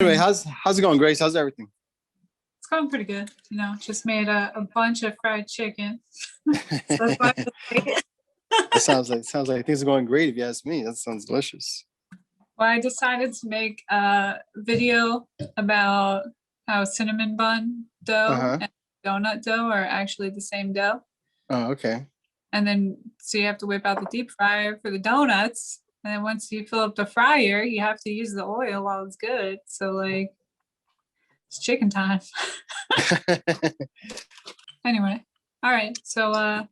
Anyway, how's it going, Grace? How's everything? It's going pretty good. Just made a bunch of fried chicken. So that's why I was late. It sounds like things are going great. If you ask me, that sounds delicious. Well, I decided to make a video about how cinnamon bun dough and donut dough are actually the same dough. Oh, okay. And then, so you have to whip out the deep fryer for the donuts. And then once you fill up the fryer, you have to use the oil while it's good. So like, it's chicken time. Anyway, all right. So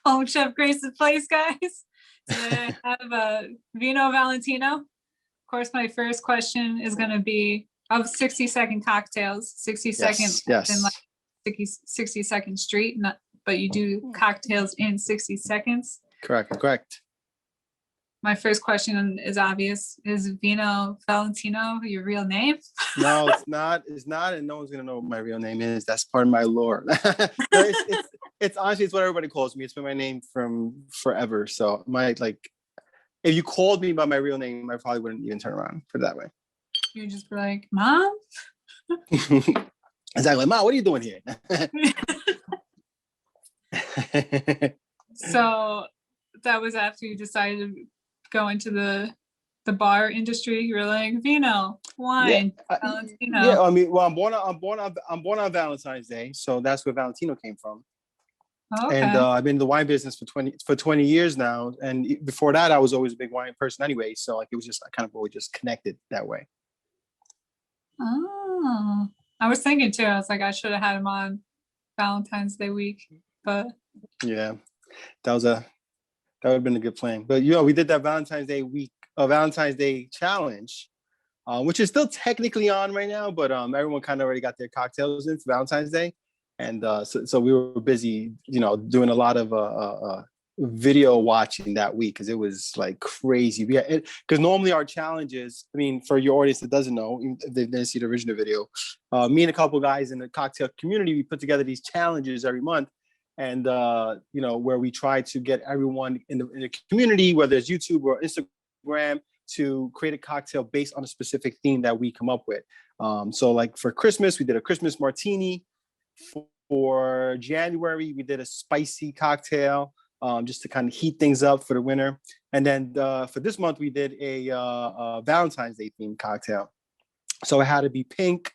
home chef Grace's place, guys. Today I have a Vino Valentino. Of course, my first question is going to be of 60-second cocktails. 60 seconds in like 60-second street, but you do cocktails in 60 seconds. Correct. My first question is obvious. Is Vino Valentino your real name? No, it's not. It's not, and no one's gonna know what my real name is. That's part of my lore. It's honestly, it's what everybody calls me. It's been my name from forever. So if you called me by my real name, I probably wouldn't even turn around, put it that way. You'd just be like, Mom? Exactly. Mom, what are you doing here? So that was after you decided to go into the bar industry. You were like, Vino, wine, Valentino. Yeah, I mean, well, I'm born on Valentine's Day, so that's where Valentino came from. Okay. And I've been in the wine business for 20 years now. And before that, I was always a big wine person anyway. So like it was just, I kind of always just connected that way. Oh, I was thinking too. I was like, I should have had him on Valentine's Day week, but yeah, that would have been a good plan. But we did that Valentine's Day week, Valentine's Day challenge, which is still technically on right now, but everyone kind of already got their cocktails in for Valentine's Day. And so we were busy, doing a lot of video watching that week because it was like crazy. Because normally our challenges, I mean, for your audience that doesn't know, if they didn't see the original video, me and a couple guys in the cocktail community, we put together these challenges every month. And, where we try to get everyone in the community, whether it's YouTube or Instagram, to create a cocktail based on a specific theme that we come up with. So like for Christmas, we did a Christmas martini. For January, we did a spicy cocktail just to kind of heat things up for the winter. And then for this month, we did a Valentine's Day themed cocktail. So it had to be pink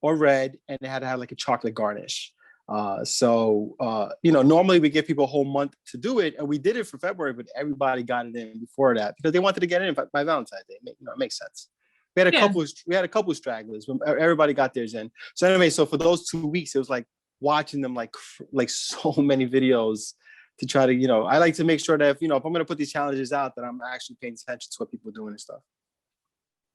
or red, and it had to have like a chocolate garnish. Normally we give people a whole month to do it, and we did it for February, but everybody got it in before that because they wanted to get it in by Valentine's Day. It makes sense. We had a couple of stragglers, but everybody got theirs in. So anyway, so for those 2 weeks, it was like watching them like so many videos to try to, I like to make sure that if I'm going to put these challenges out, that I'm actually paying attention to what people are doing and stuff.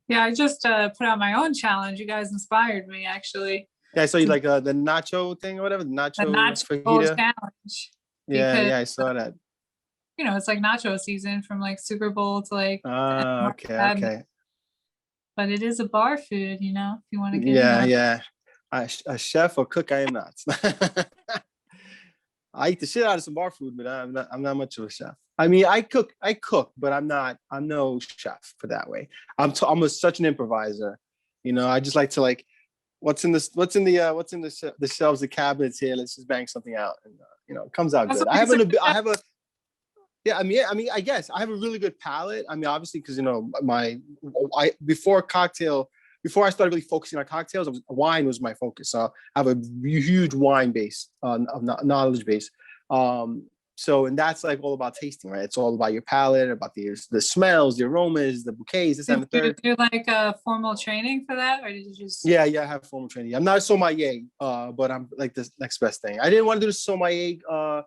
Yeah, I just put out my own challenge. You guys inspired me, actually. Yeah, so you like the nacho thing or whatever, the nacho fajita challenge. Yeah, I saw that. It's like nacho season from like Super Bowl to like. Okay. But it is a bar food, if you want to get Yeah. A chef or cook, I am not. I eat the shit out of some bar food, but I'm not much of a chef. I mean, I cook, but I'm no chef for that way. I'm such an improviser. I just like to what's in the shelves, the cabinets here. Let's just bang something out, and it comes out good. I guess I have a really good palate. I mean, obviously, because before I started really focusing on cocktails, wine was my focus. So I have a huge wine base, knowledge base. And that's like all about tasting, right? It's all about your palate, about the smells, the aromas, the bouquets, this and the third. Did you do like a formal training for that, or did you just? Yeah, I have formal training. I'm not a sommelier, but I'm like the next best thing. I didn't want to do the sommelier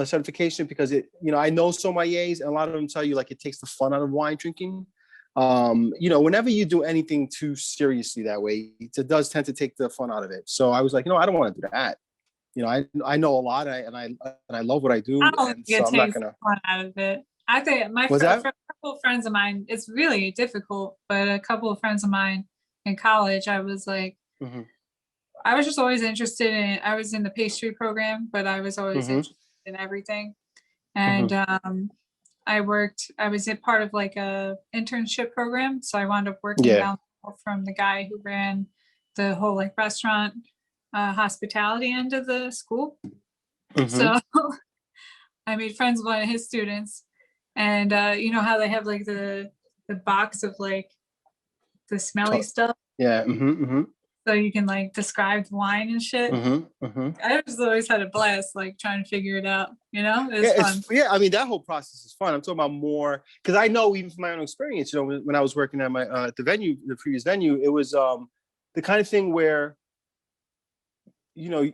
certification because I know sommeliers, and a lot of them tell you like it takes the fun out of wine drinking. Whenever you do anything too seriously that way, it does tend to take the fun out of it. So I was like, I don't want to do that. I know a lot, and I love what I do. And so I'm not gonna fun out of it. I think a couple of friends of mine, it's really difficult, but a couple of friends of mine in college, I was like, I was just always interested in. I was in the pastry program, but I was always interested in everything, and I was a part of like a internship program. So I wound up working down from the guy who ran the whole like restaurant hospitality end of the school. So I made friends with one of his students, and you know how they have like the box of like the smelly stuff. Yeah. So you can like describe the wine and shit. I just always had a blast like trying to figure it out. You know, it's fun. Yeah, I mean that whole process is fun. I'm talking about more because I know even from my own experience. You know, when I was working at my the venue, the previous venue, it was the kind of thing where, you know,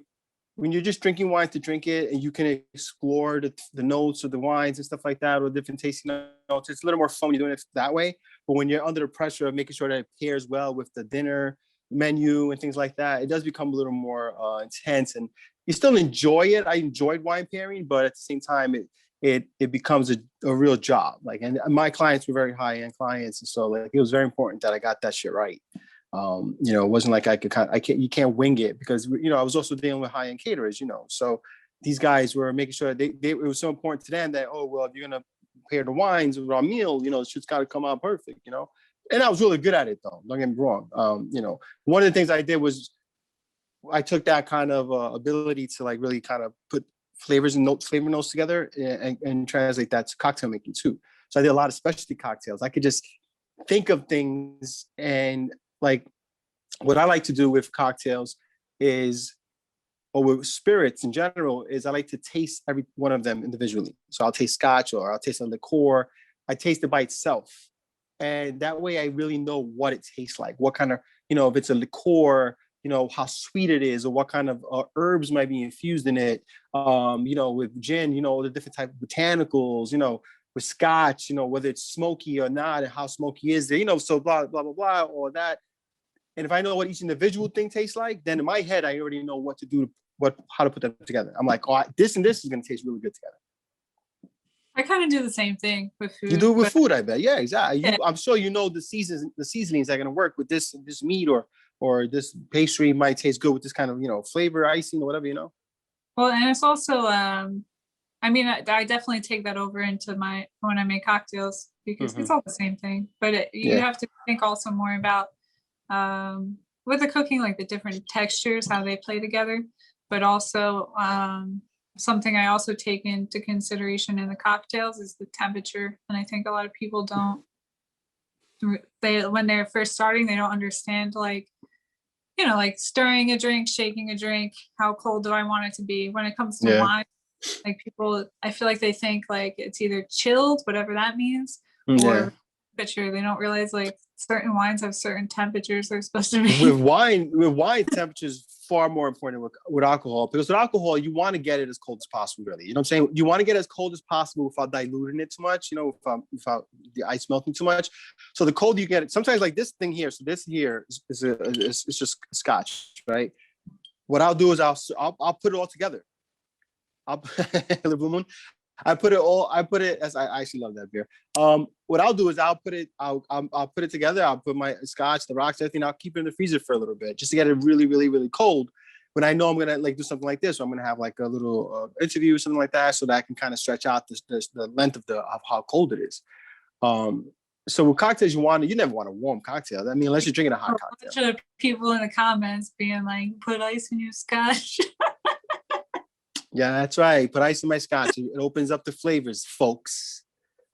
when you're just drinking wine to drink it and you can explore the notes of the wines and stuff like that, or different tasting notes, it's a little more fun when you're doing it that way. But when you're under the pressure of making sure that it pairs well with the dinner menu and things like that, it does become a little more intense, and you still enjoy it. I enjoyed wine pairing, but at the same time, it becomes a real job. Like, and my clients were very high-end clients, and so like it was very important that I got that shit right. You know, it wasn't like you can't wing it, because, you know, I was also dealing with high-end caterers, you know, so these guys were making sure that it was so important to them that, oh, well, if you're going to pair the wines with our meal, you know, it's just got to come out perfect, you know, and I was really good at it though. Don't get me wrong. You know, one of the things I did was I took that kind of ability to like really kind of put flavor notes together and translate that to cocktail making too. So I did a lot of specialty cocktails. I could just think of things, and like what I like to do with cocktails is, or with spirits in general, is I like to taste every one of them individually. So I'll taste scotch or I'll taste a liqueur. I taste it by itself. And that way I really know what it tastes like, what kind of, you know, if it's a liqueur, you know, how sweet it is, or what kind of herbs might be infused in it. You know, with gin, you know, the different type of botanicals, you know, with scotch, you know, whether it's smoky or not, and how smoky is it, you know, so blah, blah, blah, blah, all that. And if I know what each individual thing tastes like, then in my head, I already know what to do, how to put them together. I'm like, oh, this and this is going to taste really good together. I kind of do the same thing with food. You do it with food, I bet. Yeah, exactly. Yeah. I'm sure you know the seasonings that are going to work with this meat, or this pastry might taste good with this kind of, you know, flavor, icing, or whatever, you know. Well, and it's also, I mean, I definitely take that over into when I make cocktails, because it's all the same thing. But you have to think also more about with the cooking, like the different textures, how they play together, but also something I also take into consideration in the cocktails is the temperature. And I think a lot of people don't, when they're first starting, they don't understand, like, you know, like stirring a drink, shaking a drink, how cold do I want it to be? When it comes to wine, like people, I feel like they think like it's either chilled, whatever that means, or temperature. They don't realize like certain wines have certain temperatures they're supposed to be. With wine, temperature is far more important with alcohol, because with alcohol, you want to get it as cold as possible, really. You know what I'm saying? You want to get it as cold as possible without diluting it too much, you know, without the ice melting too much. So the colder you get it, sometimes like this thing here, so this here is just scotch, right? What I'll do is I'll put it all together. I put it as I actually love that beer. What I'll do is I'll put it together. I'll put my scotch, the rocks, everything. I'll keep it in the freezer for a little bit, just to get it really, really, really cold. When I know I'm gonna like do something like this, so I'm gonna have like a little interview or something like that, so that I can kind of stretch out the length of how cold it is. So with cocktails, you never want a warm cocktail. I mean, unless you're drinking a hot cocktail. A bunch of people in the comments being like, "Put ice in your scotch." Yeah, that's right. Put ice in my scotch. It opens up the flavors, folks.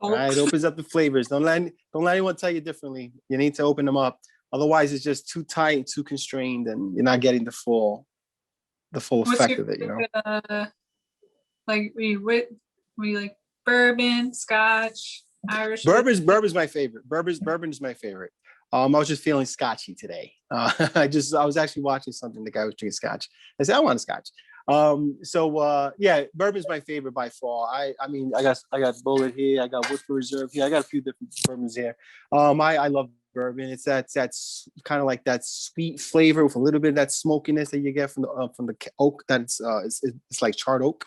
Right? It opens up the flavors. Don't let anyone tell you differently. You need to open them up. Otherwise, it's just too tight, too constrained, and you're not getting the full effect of it. You know. Like we like bourbon, scotch, Irish. Bourbon's my favorite. Bourbon is my favorite. I was just feeling scotchy today. I was actually watching something. The guy was drinking scotch. I said, I want a scotch. Yeah, bourbon's my favorite by far. I mean, I got Bullet here, I got Woodford Reserve here, I got a few different bourbons here. I love bourbon. It's that's kind of like that sweet flavor with a little bit of that smokiness that you get from the oak. That's it's like charred oak.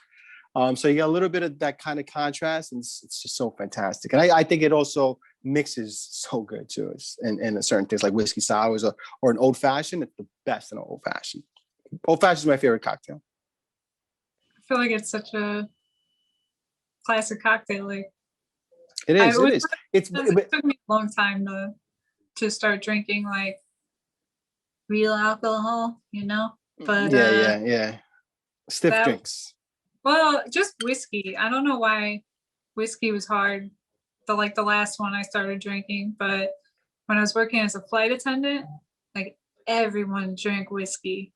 So you got a little bit of that kind of contrast, and it's just so fantastic. And I think it also mixes so good too. And certain things like whiskey sours or an old fashioned. It's the best in an old fashioned. Old fashioned is my favorite cocktail. I feel like it's such a classic cocktail. Like it is. It took me a long time to start drinking like real alcohol, you know. But yeah. Stiff that drinks. well, just whiskey. I don't know why whiskey was hard. The last one I started drinking, but when I was working as a flight attendant, like everyone drank whiskey.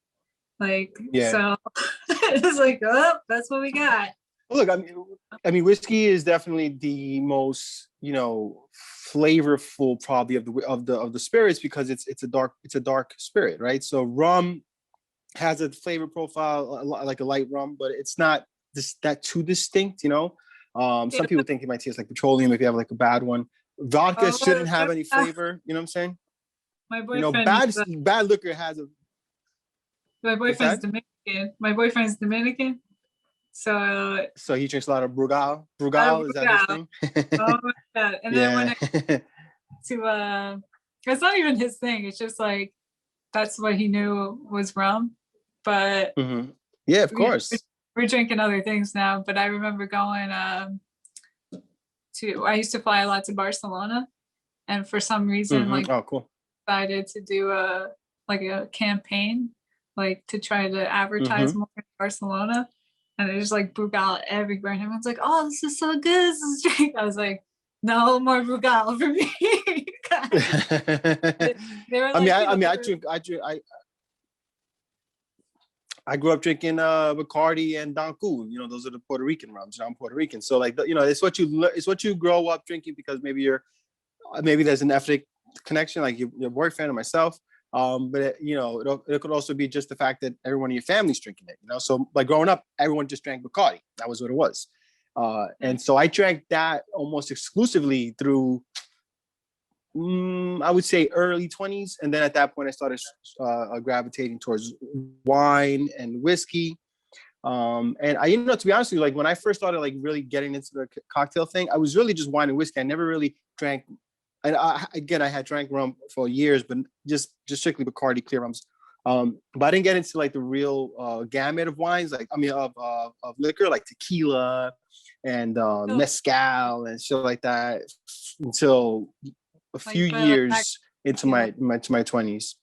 Like Yeah. so it's like, oh, that's what we got. Look, I mean, whiskey is definitely the most, flavorful probably of the spirits because it's a dark spirit, right? So rum has a flavor profile like a light rum, but it's not that too distinct, Some people think it might taste like petroleum if you have like a bad one. Vodka shouldn't have any flavor, you know what I'm saying? My boyfriend, bad liquor has a. My boyfriend's Dominican. My boyfriend's Dominican. So he drinks a lot of Brugal. Brugal, is that his thing? Oh my God. And then when it's not even his thing. It's just like, that's what he knew was rum. But yeah, of course. We're drinking other things now. But I remember going I used to fly a lot to Barcelona. And for some reason, cool. Decided to do a campaign, like to try to advertise more in Barcelona. And it just like Brugal everywhere. And everyone's like, oh, this is so good. This is drink. I was like, no more Brugal for me. I grew up drinking Bacardi and Don Q. Those are the Puerto Rican rums. I'm Puerto Rican. So it's what you grow up drinking because maybe there's an ethnic connection, like your boyfriend or myself. But it could also be just the fact that everyone in your family's drinking it, So like growing up, everyone just drank Bacardi. That was what it was. And so I drank that almost exclusively through, I would say early 20s. And then at that point I started gravitating towards wine and whiskey. And I, to be honest with you, like when I first started like really getting into the cocktail thing, I was really just wine and whiskey. I never really drank. And I had drank rum for years, but just strictly Bacardi clear rums. But I didn't get into like the real gamut of wines, of liquor, like tequila and mezcal and shit like that, until a few years into my 20s.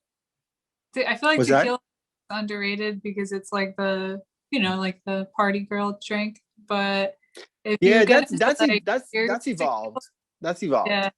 I feel like tequila is underrated because it's like the the party girl drink. But if that's evolved. That's evolved. Yeah.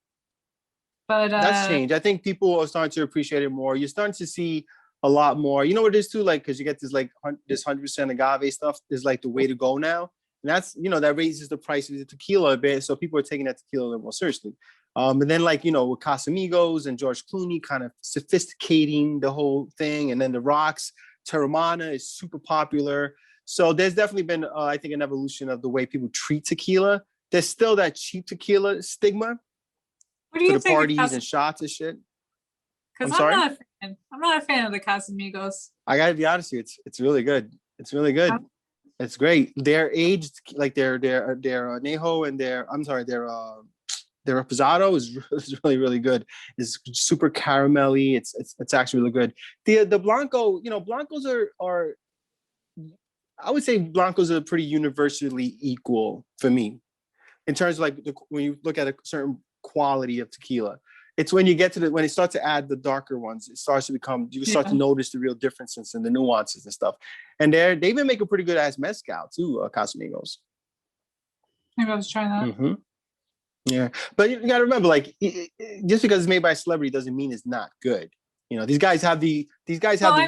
But that's changed. I think people are starting to appreciate it more. You're starting to see a lot more. You know what it is too, like because you get this like this 100% agave stuff is like the way to go now, and that's that raises the price of the tequila a bit. So people are taking that tequila a little more seriously. And then with Casamigos and George Clooney kind of sophisticating the whole thing, and then the rocks, Terramana is super popular. So there's definitely been I think an evolution of the way people treat tequila. There's still that cheap tequila stigma. What do you think parties and shots and shit? Because I'm not a fan of the Casamigos. I gotta be honest with you, it's really good. It's really good. It's great. They're aged like their añejo and their reposado is really, really good. It's super caramelly. It's actually really good. The Blanco, Blancos are I would say Blancos are pretty universally equal for me in terms of when you look at a certain quality of tequila. It's when you get to when they start to add the darker ones, it starts to become, you start to notice the real differences and the nuances and stuff. And they even make a pretty good ass mezcal too, Casamigos. Maybe I was trying that. Mm-hmm. Yeah, but you got to remember, just because it's made by a celebrity doesn't mean it's not good. These guys have the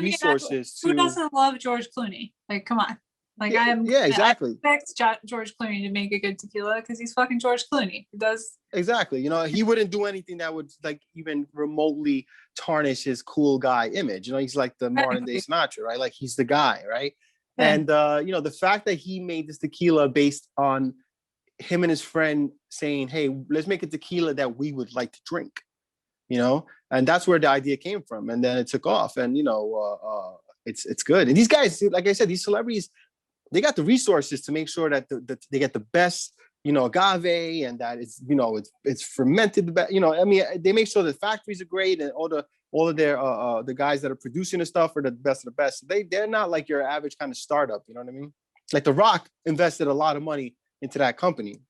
resources. Who doesn't love George Clooney? Like, come on. Exactly. I expect George Clooney to make a good tequila because he's fucking George Clooney. He does exactly. He wouldn't do anything that would even remotely tarnish his cool guy image. He's like the modern day Sinatra, right? Like he's the guy, right? Yeah. And the fact that he made this tequila based on him and his friend saying, "Hey, let's make a tequila that we would like to drink," and that's where the idea came from. And then it took off, and it's good. And these guys, like I said, these celebrities, they got the resources to make sure that they get the best, agave, and that it's fermented. They make sure the factories are great, and all of their the guys that are producing the stuff are the best of the best. They're not like your average kind of startup. You know what I mean? Like The Rock invested a lot of money into that company.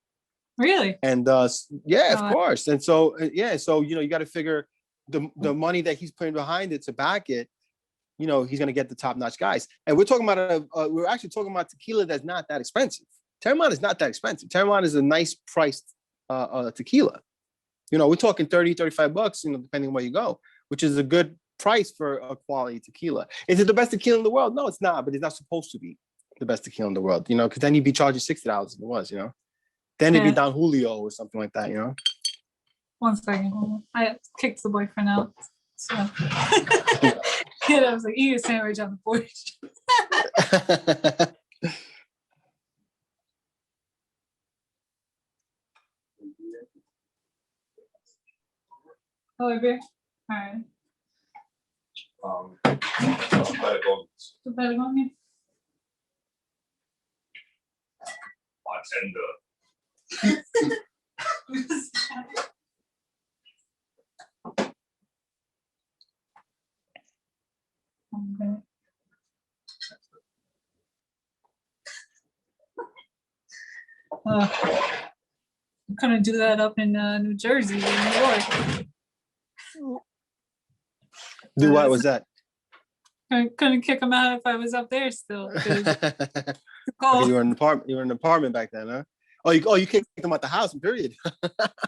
Really? And of course. And so you got to figure the money that he's putting behind it to back it, you know, he's going to get the top-notch guys. And we're talking about we're actually talking about tequila that's not that expensive. Terramana is not that expensive. Terramana is a nice priced tequila. You know, we're talking $30-$35, you know, depending on where you go, which is a good price for a quality tequila. Is it the best tequila in the world? No, it's not, but it's not supposed to be the best tequila in the world, you know, because then you'd be charging $60 if it was, you know. Then it'd be Don Julio or something like that, you know. 1 second. I kicked the boyfriend out. So and I was like, eat a sandwich on the porch. Olivia? All right. The Patagonia. Okay. I'm gonna do that up in New Jersey or New York. Do what was that? I couldn't kick him out if I was up there still. Okay, you were in an apartment back then, huh? Oh, you kicked him out the house, period.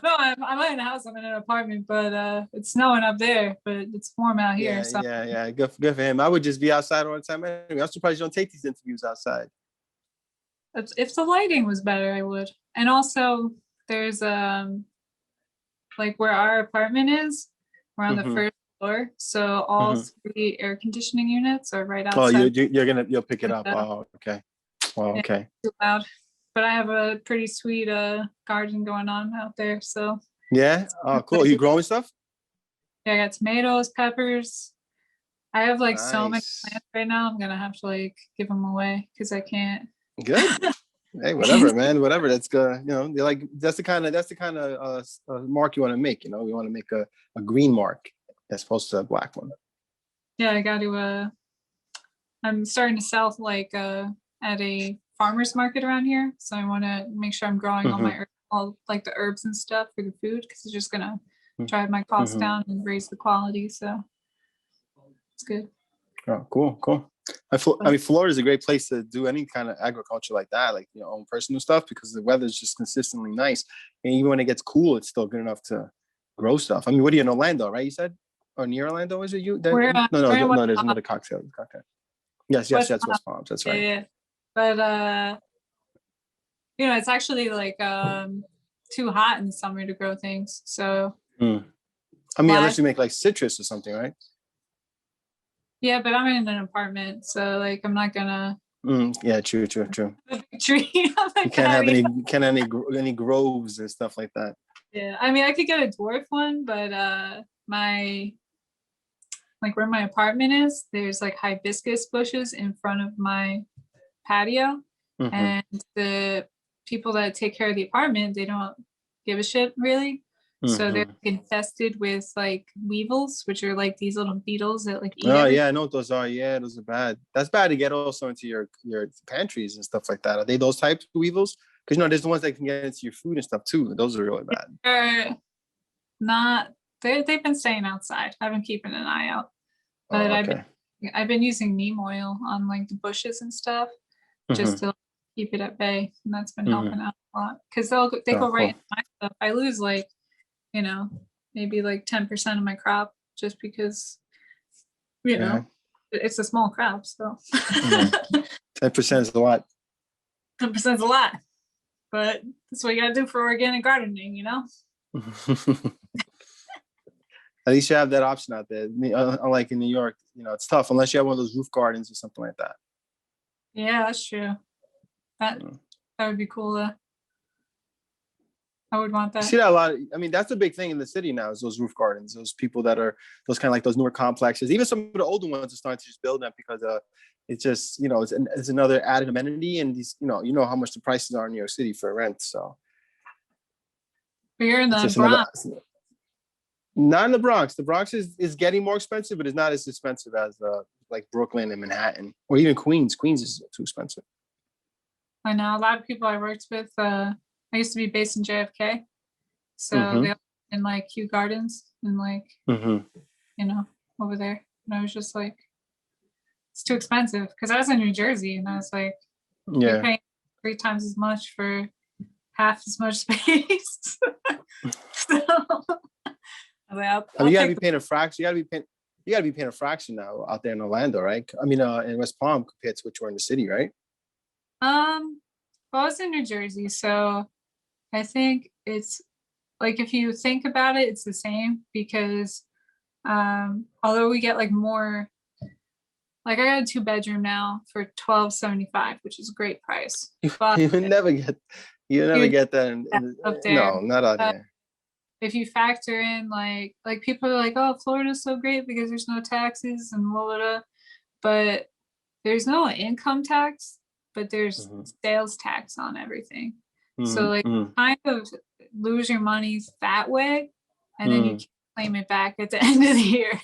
No, I'm not in a house. I'm in an apartment, but it's snowing up there, but it's warm out here. Yeah, so. yeah. Good for him. I would just be outside all the time anyway. I'm surprised you don't take these interviews outside. If the lighting was better, I would. And also, there's like where our apartment is, we're on the first floor, so all 3 air conditioning units are right outside. Oh, you'll pick it up. Oh, okay. Oh, okay. Too loud. But I have a pretty sweet garden going on out there, so. Yeah. Oh, cool. Are you growing stuff? Yeah, I got tomatoes, peppers. I have like so many Nice. plants right now. I'm gonna have to like give them away because I can't. Good. Hey, whatever, man. Whatever. That's good. You know, like that's the kind of mark you want to make. You know, we want to make a green mark as opposed to a black one. Yeah, I got to. I'm starting to sell like at a farmer's market around here, so I want to make sure I'm growing all like the herbs and stuff for the food because it's just gonna drive my costs down and raise the quality. So it's good. Oh, cool. I mean, Florida is a great place to do any kind of agriculture like that, like your own personal stuff, because the weather is just consistently nice, and even when it gets cool, it's still good enough to grow stuff. I mean, what are you in Orlando, right? You said, or near Orlando? Is it you? No. There's another cocktail. Yes, West Palms. That's right. Yeah. But you know, it's actually like too hot in the summer to grow things. So I mean, unless you make like citrus or something, right? Yeah, but I'm in an apartment, so like I'm not gonna. Yeah, true. Tree. You can't have any groves and stuff like that. Yeah, I mean, I could get a dwarf one, but my like where my apartment is, there's like hibiscus bushes in front of my patio, and the people that take care of the apartment, they don't give a shit really. So they're infested with like weevils, which are like these little beetles that like eat everything. Yeah, I know what those are. Yeah, those are bad. That's bad to get also into your pantries and stuff like that. Are they those types of weevils? Because you know, there's the ones that can get into your food and stuff too. Those are really bad. They're not. They've been staying outside. I've been keeping an eye out, but I've been using neem oil on like the bushes and stuff just to keep it at bay, and that's been helping out a lot. Because they go right in my stuff. I lose like, you know, maybe like 10% of my crop just because, you know, it's a small crop. So 10% is a lot. 10% is a lot, but that's what you got to do for organic gardening, you know? At least you have that option out there. Unlike in New York, you know, it's tough unless you have one of those roof gardens or something like that. Yeah, that's true. That would be cool though. I would want that. You see that a lot. I mean, that's a big thing in the city now is those roof gardens. Those people that are those kind of like those newer complexes. Even some of the older ones are starting to just build them because it's just, you know, it's another added amenity. And these, you know how much the prices are in New York City for rent. So but you're in the Bronx. Not in the Bronx. The Bronx is getting more expensive, but it's not as expensive as like Brooklyn and Manhattan or even Queens. Queens is too expensive. I know a lot of people I worked with. I used to be based in JFK, so they in like Kew Gardens and like, Mm-hmm. you know, over there. And I was just like, it's too expensive because I was in New Jersey and I was like, you're Yeah. paying 3 times as much for half as much space. So I was like, I I'll mean, you gotta take be paying a fraction. You gotta be paying a fraction now out there in Orlando, right? I mean, in West Palm compared to what you're in the city, right? well, I was in New Jersey, so I think it's like if you think about it, it's the same because although we get like more, like I got a 2-bedroom now for $12.75, which is a great price. But You never get, you never you get that. up there, No, not out here. if you factor in like people are like, oh, Florida's so great because there's no taxes and blah, blah, blah. But there's no income tax, but there's Mm-hmm. sales tax on everything. So Mm-hmm. like Mm-hmm. kind of lose your money that way, and then you Mm-hmm. can claim it back at the end of the year.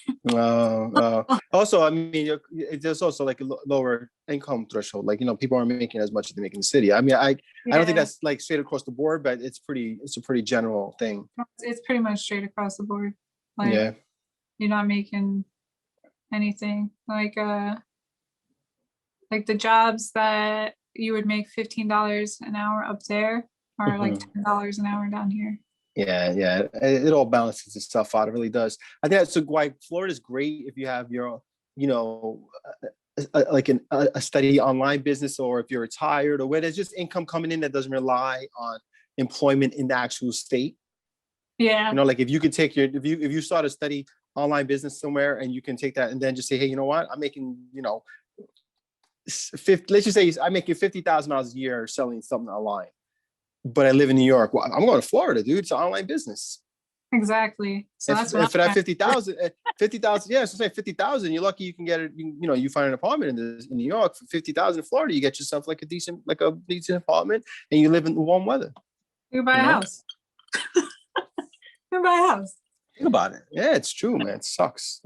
Also, I mean, there's also like a lower income threshold. Like, people aren't making as much as they make in the city. I mean, I don't think Yeah, that's like straight across the board, but it's a pretty general thing. it's pretty much straight across the board. Like Yeah. you're not making anything. Like the jobs that you would make $15 an hour up there are like Mm-hmm. $10 an hour down here. Yeah. It all balances itself out. It really does. I think that's why Florida's great if you have your, like a steady online business, or if you're retired, or where there's just income coming in that doesn't rely on employment in the actual state. Yeah. Like if you could take if you start a steady online business somewhere and you can take that and then just say, hey, you know what? I'm making, let's just say I'm making $50,000 a year selling something online, but I live in New York. Well, I'm going to Florida, dude. It's an online business. Exactly. So that's what for that 50,000, yeah. So say 50,000. You're lucky you can get it. You find an apartment in New York for 50,000. In Florida, you get yourself like a decent apartment, and you live in warm weather. You buy a house. You buy a house. Think about it. Yeah, it's true, man. It sucks.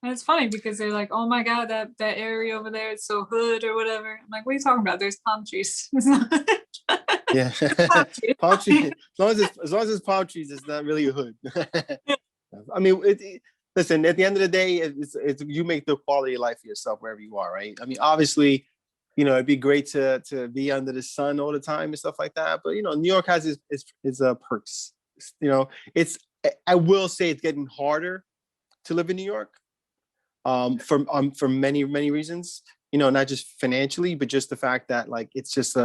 And it's funny because they're like, oh my God, that area over there, it's so hood or whatever. I'm like, what are you talking about? There's palm trees. Yeah. Palm trees. As long as it's palm trees, it's not really a hood. I mean, listen, at the end of the day, it's you make the quality of life for yourself wherever you are, right? I mean, obviously, it'd be great to be under the sun all the time and stuff like that. But New York has its perks. I will say it's getting harder to live in New York. For many reasons, not just financially, but just the fact that like it's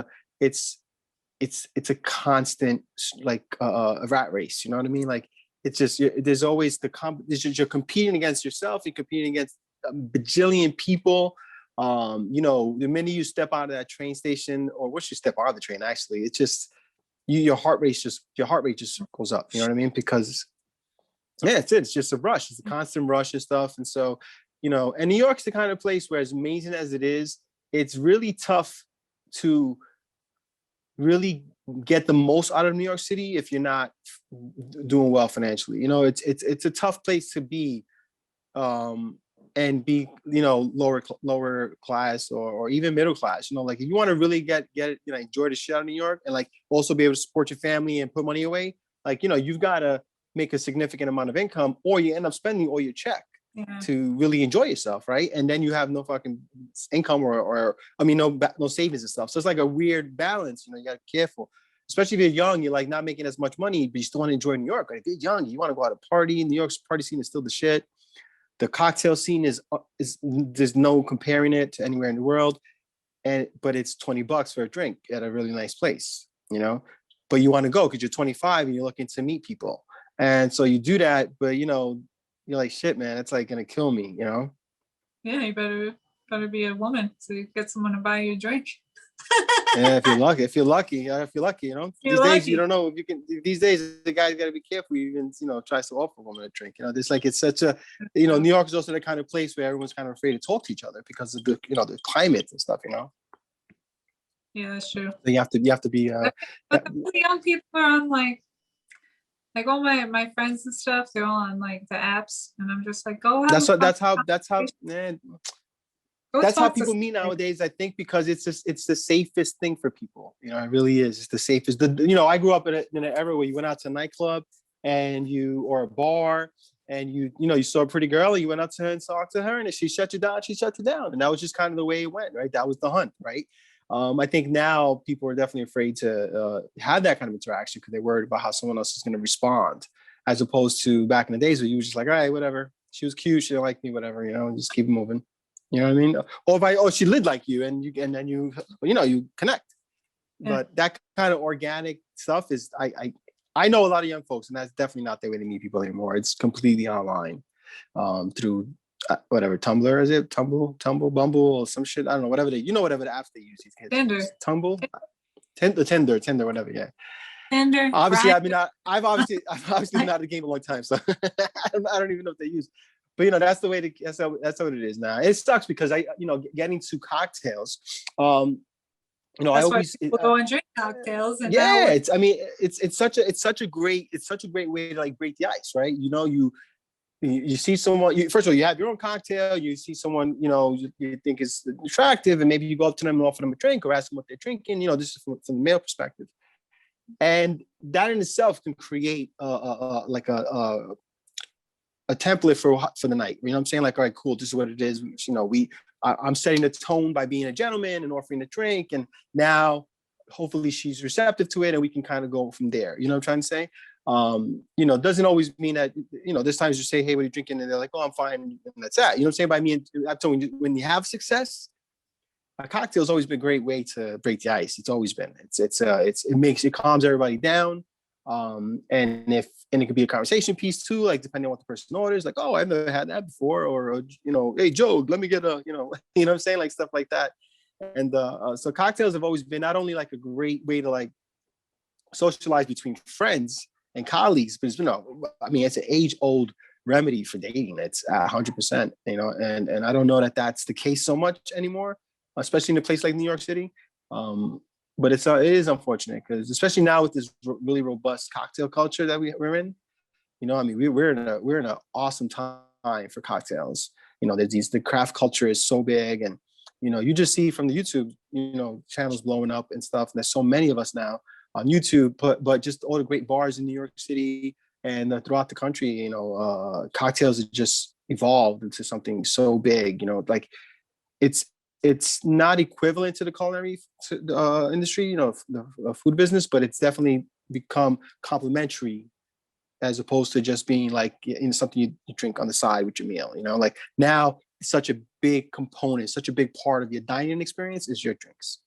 a constant like a rat race. You know what I mean? Like it's just there's always you're competing against yourself. You're competing against a bajillion people. The minute you step out of that train station, or once you step out of the train, actually, it's just your heart rate just goes up. You know what I mean? Because it's just a rush. It's a constant rush and stuff. And so, and New York's the kind of place where, as amazing as it is, it's really tough to really get the most out of New York City if you're not doing well financially. It's a tough place to be, and be lower class or even middle class. Like if you want to really get enjoy the shit out of New York and like also be able to support your family and put money away, like you've got to make a significant amount of income, or you end up spending all your check to really enjoy yourself, right? And then you have no fucking income or no savings and stuff. So it's like a weird balance. You got to be careful, especially if you're young. You're like not making as much money, but you still want to enjoy New York. Right? If you're young, you want to go out and party. New York's party scene is still the shit. The cocktail scene is there's no comparing it to anywhere in the world, but it's $20 for a drink at a really nice place, But you want to go because you're 25 and you're looking to meet people. And so you do that, but you're like, shit, man, it's like gonna kill me, Yeah, you better be a woman so you get someone to buy you a drink. Yeah, if you're lucky, these days you don't know if you can. These days the guy's got to be careful. You even tries to offer a woman a drink. There's like it's such a New York is also the kind of place where everyone's kind of afraid to talk to each other because of the the climate and stuff. Yeah, that's true. So you have to be. But the young people are on like all my friends and stuff. They're all on like the apps, and I'm just like, go. That's how people meet nowadays, I think, because it's the safest thing for people. It really is. It's the safest. I grew up in an era where you went out to a nightclub and or a bar, and you saw a pretty girl, and you went up to her and talked to her, and if she shut you down, she shut you down. And that was just kind of the way it went, right? That was the hunt, right? I think now people are definitely afraid to have that kind of interaction because they're worried about how someone else is going to respond, as opposed to back in the days where you were just like, all right, whatever. She was cute, she didn't like me, whatever, just keep it moving. You know what I mean? Or she lived like you, and then you connect. Yeah. But that kind of organic stuff is, I know a lot of young folks, and that's definitely not the way to meet people anymore. It's completely online, through whatever, Tumblr, is it? Tumble, Bumble, or some shit. I don't know, whatever whatever the apps they use, these kids. Tinder. Tumble? Tinder, whatever, yeah. Tinder. Obviously, Grindr. I mean, I've obviously been out of the game a long time, so I don't even know if they use. But that's the way that's how it is now. It sucks because getting to cocktails, That's I always why people go and drink cocktails. And yeah, it's such a great way to like break the ice, right? You see someone, first of all, you have your own cocktail, you see someone, you think is attractive, and maybe you go up to them and offer them a drink or ask them what they're drinking, this is from the male perspective. And that in itself can create a template for the night. You know what I'm saying? Like, all right, cool, this is what it is. I'm setting the tone by being a gentleman and offering a drink. And now hopefully she's receptive to it and we can kind of go from there. You know what I'm trying to say? Doesn't always mean that, there's times you say, hey, what are you drinking? And they're like, oh, I'm fine. And that's that. You know what I'm saying? By me, I'm telling you, when you have success, a cocktail's always been a great way to break the ice. It's always been. It calms everybody down. And it could be a conversation piece too, like depending on what the person orders, like, oh, I've never had that before, or hey Joe, let me get a, you know what I'm saying, like stuff like that. And so cocktails have always been not only like a great way to like socialize between friends and colleagues, but it's an age-old remedy for dating. It's 100%, and I don't know that that's the case so much anymore, especially in a place like New York City. But it is unfortunate because especially now with this really robust cocktail culture that we're in, we're in an awesome time for cocktails. The craft culture is so big, and you just see from the YouTube channels blowing up and stuff. And there's so many of us now on YouTube, but just all the great bars in New York City and throughout the country. Cocktails have just evolved into something so big. Like it's not equivalent to the culinary industry, the food business, but it's definitely become complementary as opposed to just being like something you drink on the side with your meal. Like now, such a big component, such a big part of your dining experience is your drinks.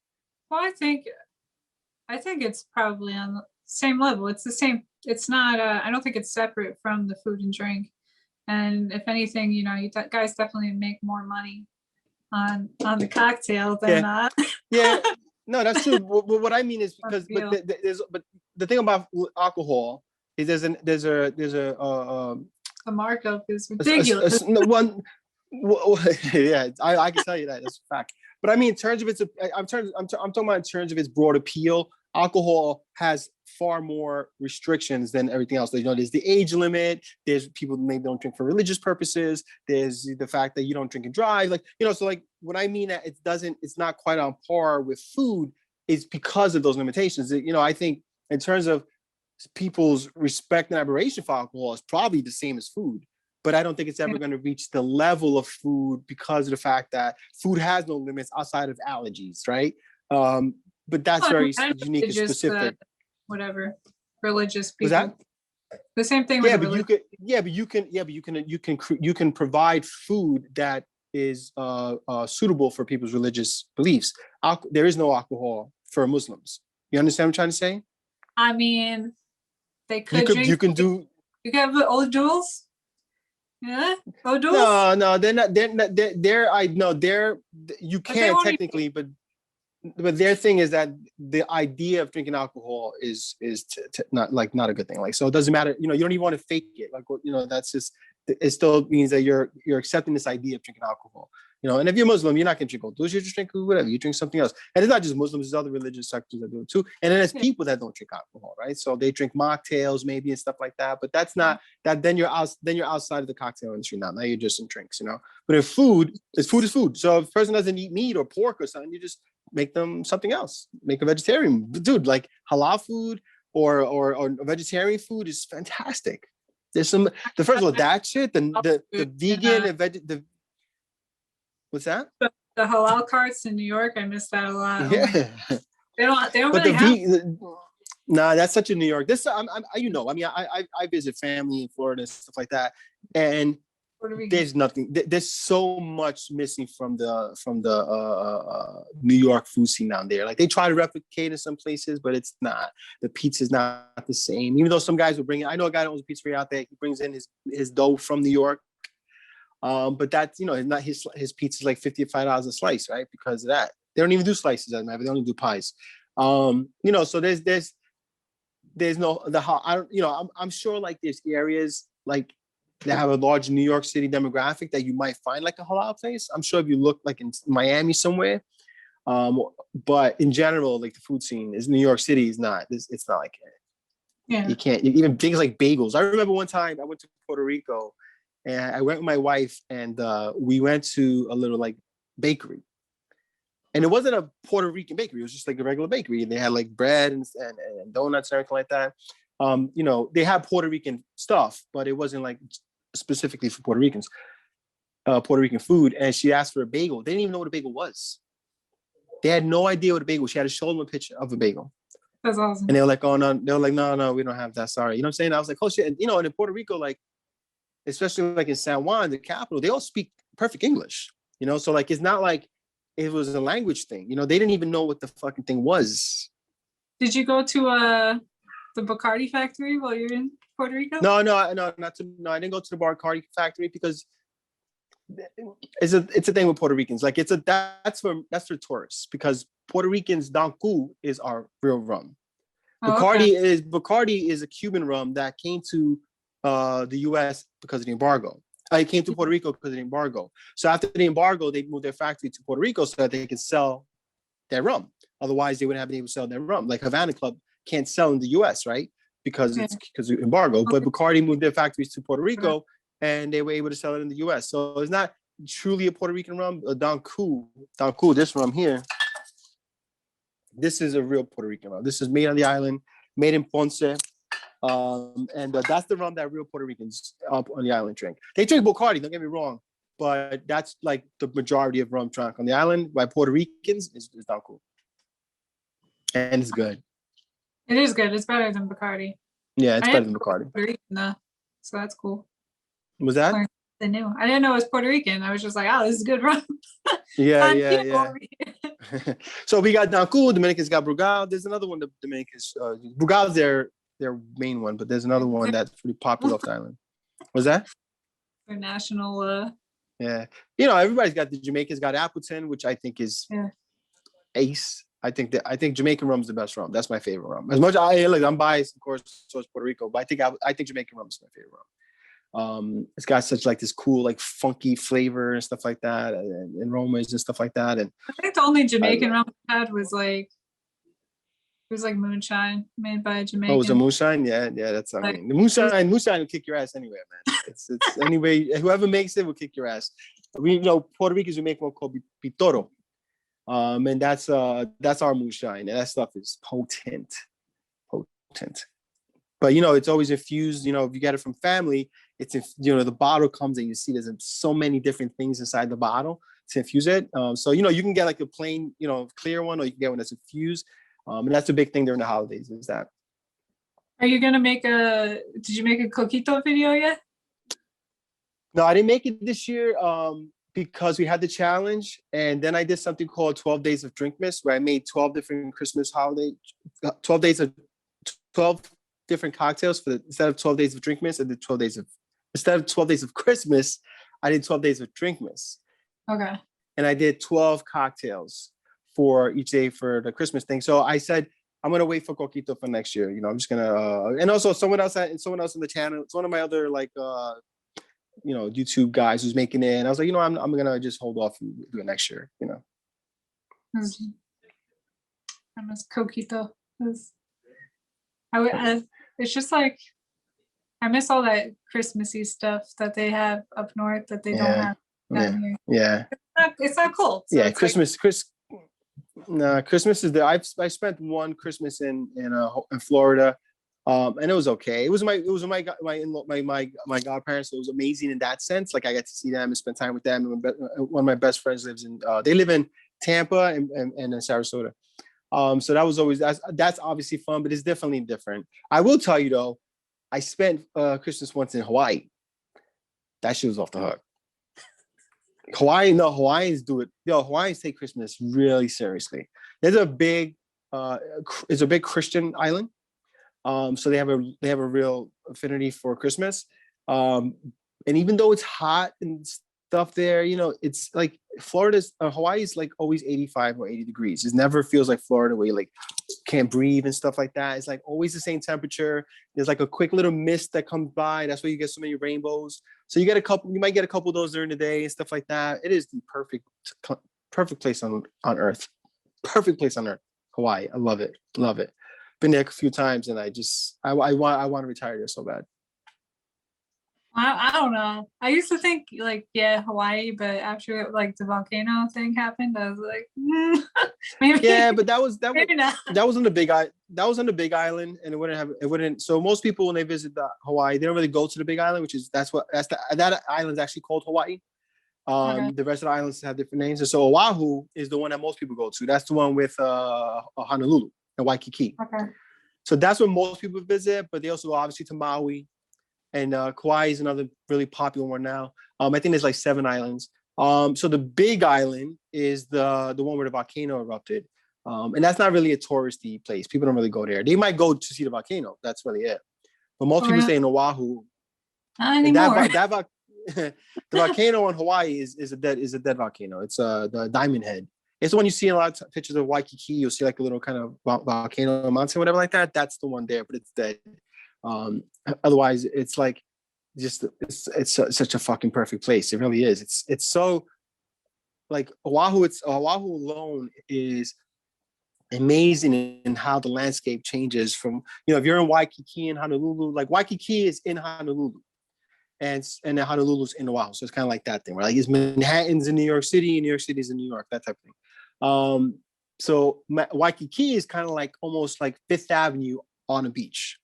Well, I think it's probably on the same level. It's the same. It's not. I don't think it's separate from the food and drink. And if anything, you guys definitely make more money on the cocktail than yeah. No, that's true. What I mean is because but the thing about alcohol is there's a the markup is ridiculous. Yeah, I can tell you that. That's a fact. But I mean, in terms of I'm talking about in terms of its broad appeal. Alcohol has far more restrictions than everything else. There's the age limit. There's people maybe don't drink for religious purposes. There's the fact that you don't drink and drive. So like what I mean that it's not quite on par with food is because of those limitations. I think in terms of people's respect and admiration for alcohol is probably the same as food. But I don't think it's ever going to reach the level of food because of the fact that food has no limits outside of allergies, right? But that's very unique and specific. Whatever religious people. Was that the same thing? You can provide food that is suitable for people's religious beliefs. There is no alcohol for Muslims. You understand what I'm trying to say? I mean, they could. You can do. You can have old jewels. Yeah, old jewels. No, they're not. You can technically, but their thing is that the idea of drinking alcohol is not a good thing. Like, so it doesn't matter. You don't even want to fake it. Like, that's just, it still means that you're accepting this idea of drinking alcohol. And if you're Muslim, you're not going to drink old. You just drink whatever. You drink something else. And it's not just Muslims. There's other religious sectors that do it too. And then there's people that don't drink alcohol, right? So they drink mocktails maybe and stuff like that. But that's not that. Then you're outside of the cocktail industry now. Now you're just in drinks, But if food is food. So if a person doesn't eat meat or pork or something, you just make them something else. Make a vegetarian, dude. Like halal food or vegetarian food is fantastic. There's some the first of all that shit, the vegan and what's that? The halal carts in New York, I miss that a lot. Yeah. They don't But really nah, that's such a New York. This I mean, I visit family in Florida and stuff like that, and there's nothing. There's so much missing from the New York food scene down there. Like they try to replicate in some places, but it's not. The pizza's not the same. Even though some guys will bring it. I know a guy that owns a pizzeria out there. He brings in his dough from New York. But that's not his pizza's like $55 a slice, right? Because of that. They don't even do slices as matter. They only do pies. So there's no I'm sure like there's areas like that have a large New York City demographic that you might find like a halal place. I'm sure if you look like in Miami somewhere. But in general, like the food scene is New York City is not. It's not like you can't even things like bagels. I remember one time I went to Puerto Rico and I went with my wife and we went to a little like bakery. And it wasn't a Puerto Rican bakery. It was just like a regular bakery. And they had like bread and donuts and everything like that. They had Puerto Rican stuff, but it wasn't like specifically for Puerto Ricans, Puerto Rican food. And she asked for a bagel. They didn't even know what a bagel was. They had no idea what a bagel was. She had to show them a picture of a bagel. That's awesome. And they were like, oh, no. They were like, no, we don't have that. Sorry. You know what I'm saying? I was like, oh, shit. And, and in Puerto Rico, like, especially like in San Juan, the capital, they all speak perfect English, So like, it's not like it was a language thing. They didn't even know what the fucking thing was. Did you go to the Bacardi factory while you're in Puerto Rico? No, I didn't go to the Bacardi factory because it's a thing with Puerto Ricans. Like that's for tourists because Puerto Ricans Danku is our real rum. Bacardi is a Cuban rum that came to the U.S. because of the embargo. It came to Puerto Rico because of the embargo. So after the embargo, they moved their factory to Puerto Rico so that they could sell their rum. Otherwise, they wouldn't have been able to sell their rum. Like Havana Club can't sell in the U.S., right? Because it's because of embargo. But Bacardi moved their factories to Puerto Rico, and they were able to sell it in the U.S. So it's not truly a Puerto Rican rum. Danku, this rum here, this is a real Puerto Rican rum. This is made on the island, made in Ponce. And that's the rum that real Puerto Ricans up on the island drink. They drink Bacardi, don't get me wrong, but that's like the majority of rum drunk on the island by Puerto Ricans is Danku. And it's good. It is good. It's better than Bacardi. Yeah, it's better than Bacardi. Puerto Rican, so that's cool. Was that? I knew. I didn't know it was Puerto Rican. I was just like, oh, this is good rum. Yeah. So we got Danku, Dominicans got Brugal. There's another one, the Dominicans, Brugal's their main one, but there's another one that's pretty popular off the island. Was that? Their national. Yeah. Everybody's got the Jamaicans got Appleton, which I think is ace. I think Jamaican rum's the best rum. That's my favorite rum. As much I'm biased, of course, so is Puerto Rico, but I think Jamaican rum is my favorite rum. It's got such like this cool, like funky flavor and stuff like that, and aromas and stuff like that. And I think the only Jamaican rum I had was like moonshine made by a Jamaican. Oh, was it moonshine? Yeah, that's the moonshine will kick your ass anywhere, man. It's anyway, whoever makes it will kick your ass. Puerto Ricans will make one called Pitoro. And that's our moonshine, and that stuff is potent. But it's always infused. If you get it from family, it's the bottle comes and you see there's so many different things inside the bottle to infuse it. So you can get like a plain clear one, or you can get one that's infused. And that's a big thing during the holidays. Is that? Are you gonna did you make a coquito video yet? No, I didn't make it this year. Because we had the challenge, and then I did something called 12 Days of Drinkmas, where I made 12 different Christmas holiday, 12 days of 12 different cocktails instead of 12 days of Drinkmas, instead of 12 days of Christmas, I did 12 days of Drinkmas. Okay. And I did 12 cocktails for each day for the Christmas thing. So I said, I'm going to wait for coquito for next year. I'm just going to, and also someone else on the channel, it's one of my other YouTube guys who's making it, and I was like, I'm gonna just hold off and do it next year. I miss coquito. It's just like I miss all that Christmassy stuff that they have up north that they don't have down here. Yeah, it's not cold. So Christmas is there. I spent one Christmas in Florida And it was okay. It was my godparents. So it was amazing in that sense. Like I got to see them and spend time with them. And one of my best friends lives in. They live in Tampa and in Sarasota. So that was always that's obviously fun, but it's definitely different. I will tell you though, I spent Christmas once in Hawaii. That shit was off the hook. Hawaiians do it. Hawaiians take Christmas really seriously. It's a big Christian island. So they have a real affinity for Christmas. And even though it's hot and stuff there, it's like Hawaii is like always 85 or 80 degrees. It never feels like Florida where you like can't breathe and stuff like that. It's like always the same temperature. There's like a quick little mist that comes by. That's where you get so many rainbows. So you might get a couple of those during the day and stuff like that. It is the perfect place on earth. Perfect place on earth. Hawaii. I love it. Love it. Been there a few times and I want to retire there so bad. I don't know. I used to think like, yeah, Hawaii, but after like the volcano thing happened, I was like, maybe. Yeah, but that was on the big island, and it wouldn't. So most people when they visit Hawaii, they don't really go to the big island, which is that island's actually called Hawaii. Okay. The rest of the islands have different names, and so Oahu is the one that most people go to. That's the one with Honolulu and Waikiki. Okay. So that's where most people visit, but they also go obviously to Maui. And Kauai is another really popular one now. I think there's like 7 islands. So the big island is the one where the volcano erupted. And that's not really a touristy place. People don't really go there. They might go to see the volcano. That's really it. But most people stay in Oahu. Not anymore. The volcano on Hawaii is a dead volcano. It's the Diamond Head. It's the one you see in a lot of pictures of Waikiki. You'll see like a little kind of volcano mountain, whatever like that. That's the one there, but it's dead. Otherwise it's like it's such a fucking perfect place. It really is. It's so like Oahu alone is amazing in how the landscape changes from, if you're in Waikiki and Honolulu, like Waikiki is in Honolulu and then Honolulu's in Oahu. So it's kind of like that thing where like it's Manhattan's in New York City and New York City's in New York, that type of thing. So Waikiki is kind of like almost like Fifth Avenue on a beach.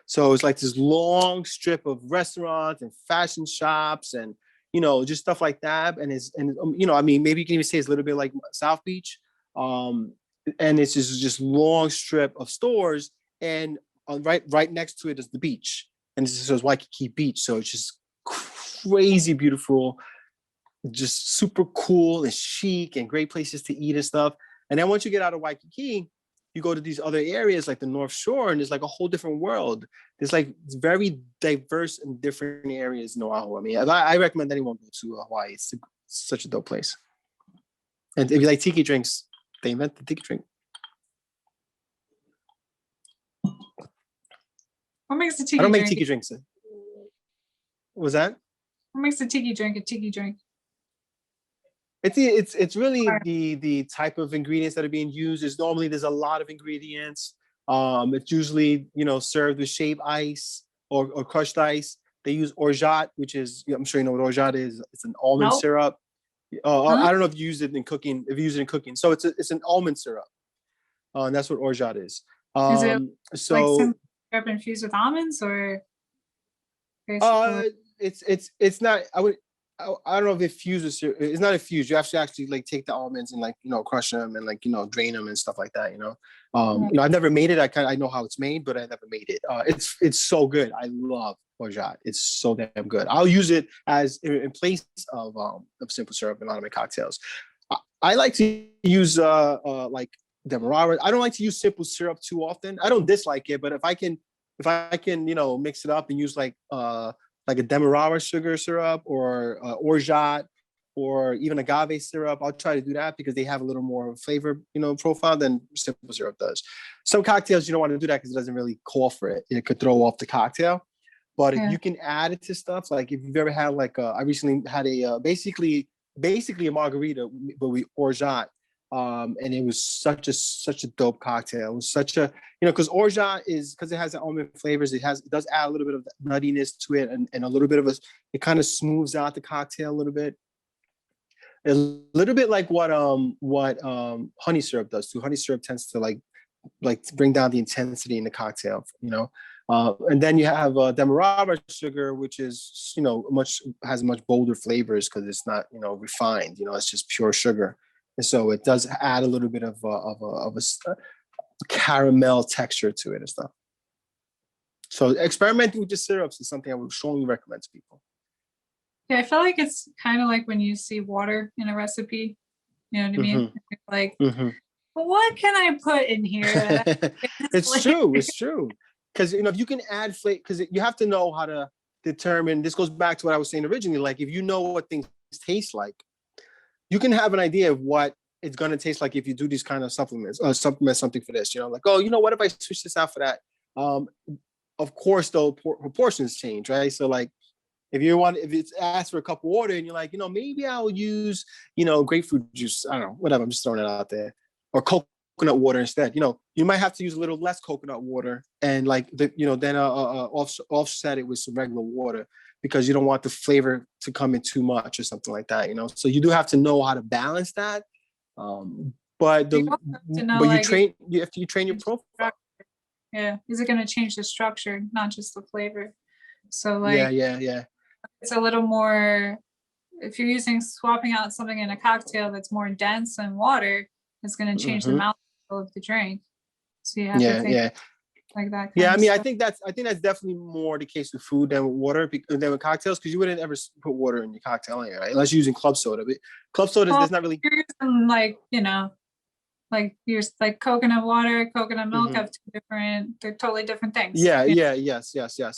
So it's like this long strip of restaurants and fashion shops and, just stuff like that. And maybe you can even say it's a little bit like South Beach. And it's just long strip of stores and right next to it is the beach. And this is Waikiki Beach. So it's just crazy beautiful, just super cool and chic and great places to eat and stuff. And then once you get out of Waikiki, you go to these other areas like the North Shore, and there's like a whole different world. There's like it's very diverse and different areas in Oahu. I mean, I recommend anyone go to Hawaii. It's such a dope place. And if you like tiki drinks, they invented the tiki drink. What makes the tiki drink? I don't make tiki drinks. What was that? What makes the tiki drink a tiki drink? It's really the type of ingredients that are being used. There's a lot of ingredients. It's usually served with shaved ice or crushed ice. They use orgeat, which is, I'm sure you know what orgeat is. It's an almond syrup. I don't know if you use it in cooking. So it's an almond syrup. And that's what orgeat is. Is it so like syrup infused with almonds or? It's not. I don't know if it fuses. It's not infused. You have to actually like take the almonds and like crush them and like drain them and stuff like that. I've never made it. I know how it's made, but I never made it. It's so good. I love orgeat. It's so damn good. I'll use it as in place of simple syrup in a lot of my cocktails. I like to use like demerara. I don't like to use simple syrup too often. I don't dislike it, but if I can mix it up and use like a demerara sugar syrup or orgeat or even agave syrup, I'll try to do that because they have a little more flavor, profile than simple syrup does. Some cocktails you don't want to do that because it doesn't really call for it. It could throw off the cocktail. But if you can add it to stuff, like if you've ever had like I recently had a basically a margarita but with orgeat. And it was such a dope cocktail. It was such a, because orgeat is, because it has the almond flavors, it does add a little bit of nuttiness to it and a little bit of it kind of smooths out the cocktail a little bit. A little bit like what honey syrup does too. Honey syrup tends to like bring down the intensity in the cocktail, And then you have demerara sugar, which is has much bolder flavors because it's not refined. It's just pure sugar, and so it does add a little bit of a caramel texture to it and stuff. So experimenting with the syrups is something I would strongly recommend to people. Yeah, I feel like it's kind of like when you see water in a recipe. You know what I mean? Like, what can I put in here? It's true. It's true. Because if you can add flavor, because you have to know how to determine. This goes back to what I was saying originally. Like, if you know what things taste like, you can have an idea of what it's going to taste like if you do these kind of supplements or supplement something for this. Like, oh, what if I switch this out for that? Of course, though, proportions change, right? So, like, if it's asked for a cup of water and you're like, maybe I'll use, grapefruit juice. I don't know, whatever. I'm just throwing it out there, or coconut water instead. You might have to use a little less coconut water and then offset it with some regular water because you don't want the flavor to come in too much or something like that. So you do have to know how to balance that. But you have to train your profile. Yeah, is it going to change the structure, not just the flavor? So like, yeah. It's a little more. If you're swapping out something in a cocktail that's more dense than water, it's going to change the mouthfeel of the drink. So you have to think like that. I think that's definitely more the case with food than with water, than with cocktails, because you wouldn't ever put water in your cocktail anyway, right? Unless you're using club soda. But club soda is not really. You're using like coconut water, coconut milk have they're totally different things. Yes.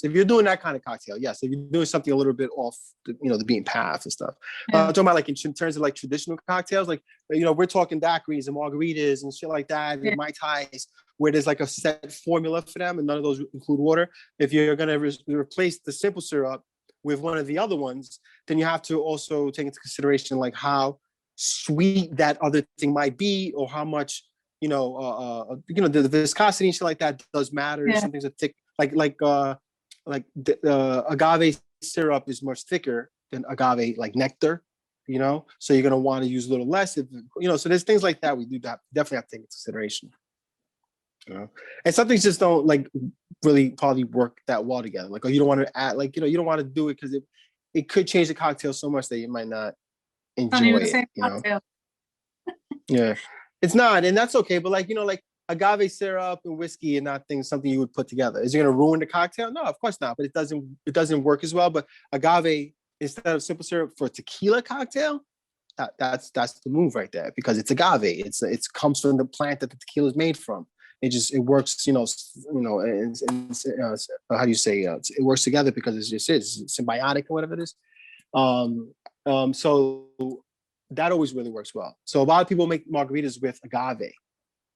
If you're doing that kind of cocktail, yes. If you're doing something a little bit off the beaten path and stuff. I'm talking about like in terms of like traditional cocktails, like we're talking daiquiris and margaritas and shit like that, and Mai Tais, where there's like a set formula for them, and none of those include water. If you're gonna replace the simple syrup with one of the other ones, then you have to also take into consideration like how sweet that other thing might be, or how much the viscosity and shit like that does matter. Some things are thick, like the agave syrup is much thicker than agave like nectar, so you're going to want to use a little less so there's things like that we do that definitely have to take into consideration. And some things just don't like really probably work that well together, like, you don't want to add, like, you don't want to do it because it could change the cocktail so much that you might not enjoy it, Yeah, it's not, and that's okay. But like agave syrup and whiskey and not something you would put together. Is it going to ruin the cocktail? No, of course not. But it doesn't work as well. But agave instead of simple syrup for a tequila cocktail, that's the move right there, because it's agave. It comes from the plant that the tequila is made from. It works, how do you say? It works together because it's symbiotic or whatever it is. So that always really works well. So a lot of people make margaritas with agave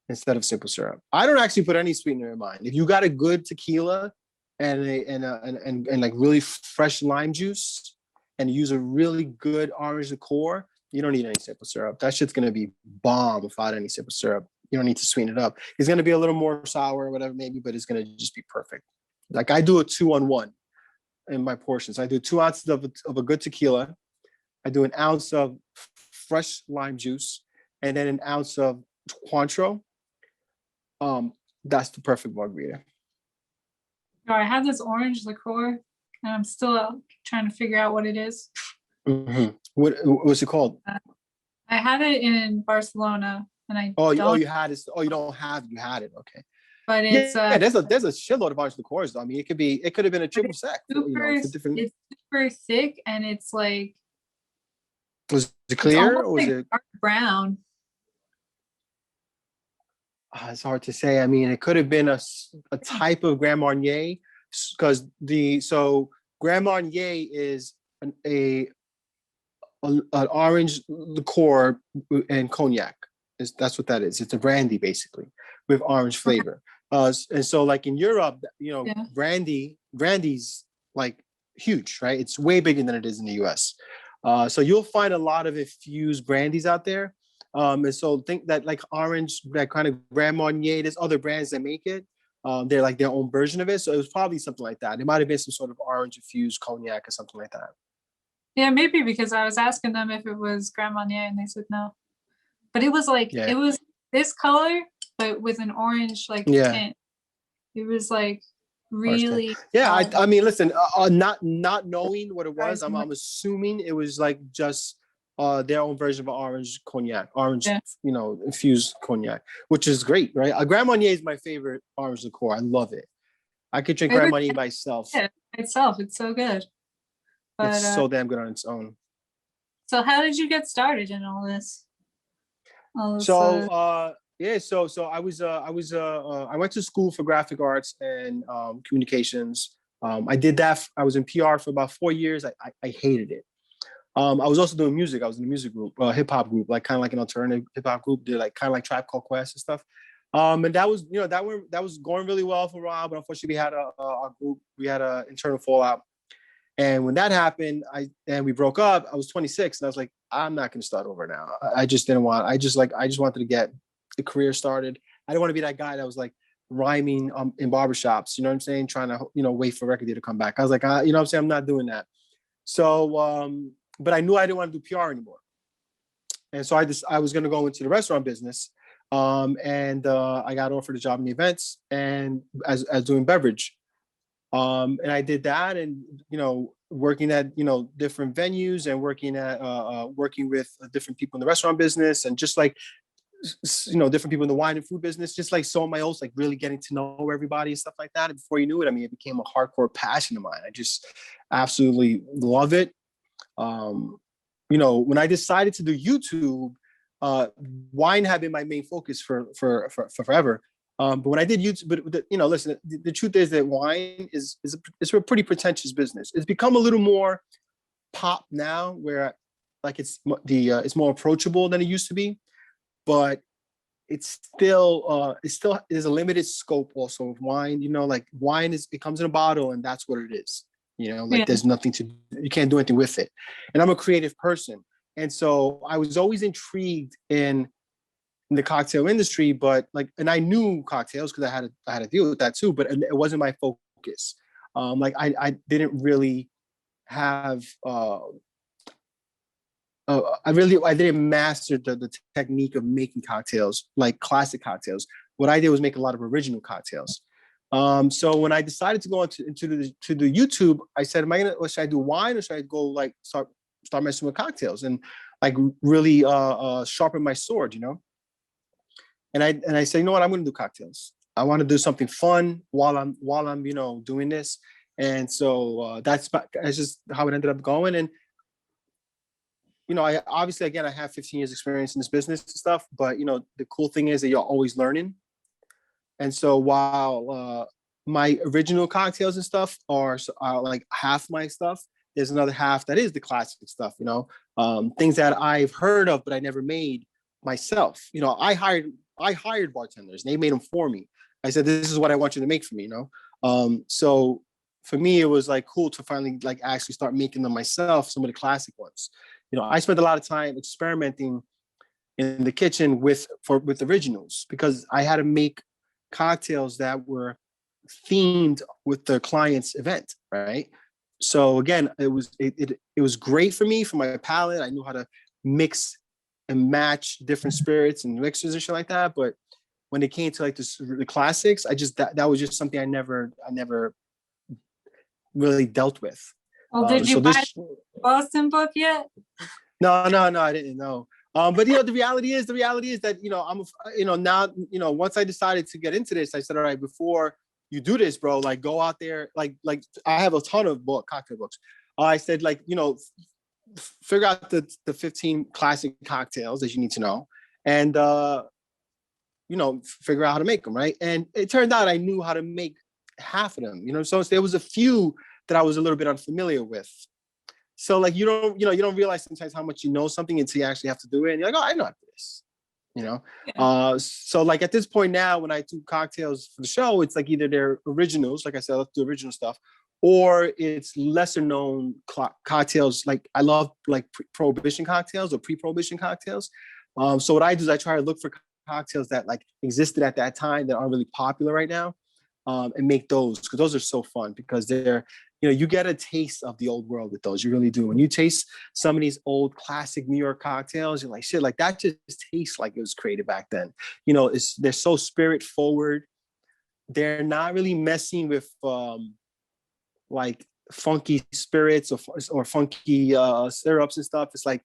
instead of simple syrup. I don't actually put any sweetener in mine. If you got a good tequila and like really fresh lime juice, and use a really good orange liqueur, you don't need any simple syrup. That shit's gonna be bomb without any simple syrup. You don't need to sweeten it up. It's gonna be a little more sour or whatever maybe, but it's gonna just be perfect. Like, I do a 2-on-1 in my portions. I do 2 ounces of a good tequila. I do an ounce of fresh lime juice, and then an ounce of Cointreau. That's the perfect margarita. I have this orange liqueur, and I'm still trying to figure out what it is. What's it called? I had it in Barcelona, and I you had it. Oh, you don't have. You had it. Okay. But it's there's a shitload of orange liqueurs. I mean, it could have been a triple sec. It's super thick, and it's like. Was it clear or was it dark brown? It's hard to say. I mean, it could have been a type of Grand Marnier, because Grand Marnier is an orange liqueur and cognac. That's what that is. It's a brandy basically with orange flavor. And so like in Europe, brandy's like huge, right? It's way bigger than it is in the US. So you'll find a lot of infused brandies out there. And so think that like orange, that kind of Grand Marnier, there's other brands that make it. They're like their own version of it. So it was probably something like that. It might have been some sort of orange infused cognac or something like that. Yeah, maybe, because I was asking them if it was Grand Marnier and they said no. But it was like, it was this color, but with an orange tint. It was like, really Yeah, I mean, listen, not knowing what it was, surprising. I'm assuming it was like just their own version of orange cognac, orange, Yeah. infused cognac, which is great, right? Grand Marnier is my favorite orange liqueur. I love it. I could drink Grand Marnier by itself. Yeah, itself, it's so good. But It's so damn good on its own. so how did you get started in all this? So I went to school for graphic arts and communications. I did that. I was in PR for about 4 years. I hated it. I was also doing music. I was in a music group, hip hop group, like kind of like an alternative hip hop group. Did like kind of like Tribe Called Quest and stuff. And that was, that was going really well for a while. But unfortunately, we had a group. We had an internal fallout. And when that happened, we broke up. I was 26, and I was like, I'm not going to start over now. I just didn't want. I just wanted to get the career started. I didn't want to be that guy that was like rhyming in barbershops. You know what I'm saying? Trying to wait for a record deal to come back. I was like, you know what I'm saying? I'm not doing that. So, but I knew I didn't want to do PR anymore. And so I was going to go into the restaurant business. And I got offered a job in the events and as doing beverage. And I did that, and working at different venues and working with different people in the restaurant business, and just like different people in the wine and food business, just like so my oats, like really getting to know everybody and stuff like that. And before you knew it, I mean, it became a hardcore passion of mine. I just absolutely love it. When I decided to do YouTube, wine had been my main focus for forever. But when I did YouTube, listen, the truth is that wine is a pretty pretentious business. It's become a little more pop now, where like it's more approachable than it used to be, but it still is a limited scope also of wine. Like wine it comes in a bottle, and that's what it is. There's nothing you can't do anything with it. And I'm a creative person, and so I was always intrigued in the cocktail industry, and I knew cocktails because I had to deal with that too, but it wasn't my focus. I didn't really have I didn't master the technique of making cocktails, like classic cocktails. What I did was make a lot of original cocktails. So when I decided to go into the YouTube, I said, should I do wine, or should I go like start messing with cocktails and like really sharpen my sword, And I said, you know what, I'm going to do cocktails. I want to do something fun while I'm doing this. And so that's just how it ended up going. And I obviously, again, I have 15 years experience in this business and stuff, but the cool thing is that you're always learning. And so while my original cocktails and stuff are like half my stuff, there's another half that is the classic stuff, things that I've heard of but I never made myself. I hired bartenders, and they made them for me. I said, this is what I want you to make for me, So for me, it was like cool to finally like actually start making them myself, some of the classic ones. I spent a lot of time experimenting in the kitchen with originals, because I had to make cocktails that were themed with the client's event, right? So again, it was great for me, for my palate. I knew how to mix and match different spirits and mixers and shit like that. But when it came to like the classics, that was just something I never really dealt with. Well, did you buy the Boston book yet? No, I didn't know. But the reality is that I'm now once I decided to get into this, I said, all right, before you do this, bro, like go out there, like I have a ton of cocktail books. I said, like, figure out the 15 classic cocktails that you need to know, and figure out how to make them, right? And it turned out I knew how to make half of them, so there was a few that I was a little bit unfamiliar with. So like you don't realize sometimes how much you know something until you actually have to do it, and you're like, oh, I know how to do this. Yeah. So like at this point now, when I do cocktails for the show, it's like either they're originals, like I said, let's do original stuff, or it's lesser known cocktails. Like I love like prohibition cocktails or pre-prohibition cocktails. So what I do is I try to look for cocktails that like existed at that time that aren't really popular right now, and make those, because those are so fun, because they're, you get a taste of the old world with those. You really do. When you taste some of these old classic New York cocktails, you're like, shit, like that just tastes like it was created back then. They're so spirit forward. they're not really messing with like funky spirits or funky syrups and stuff. It's like,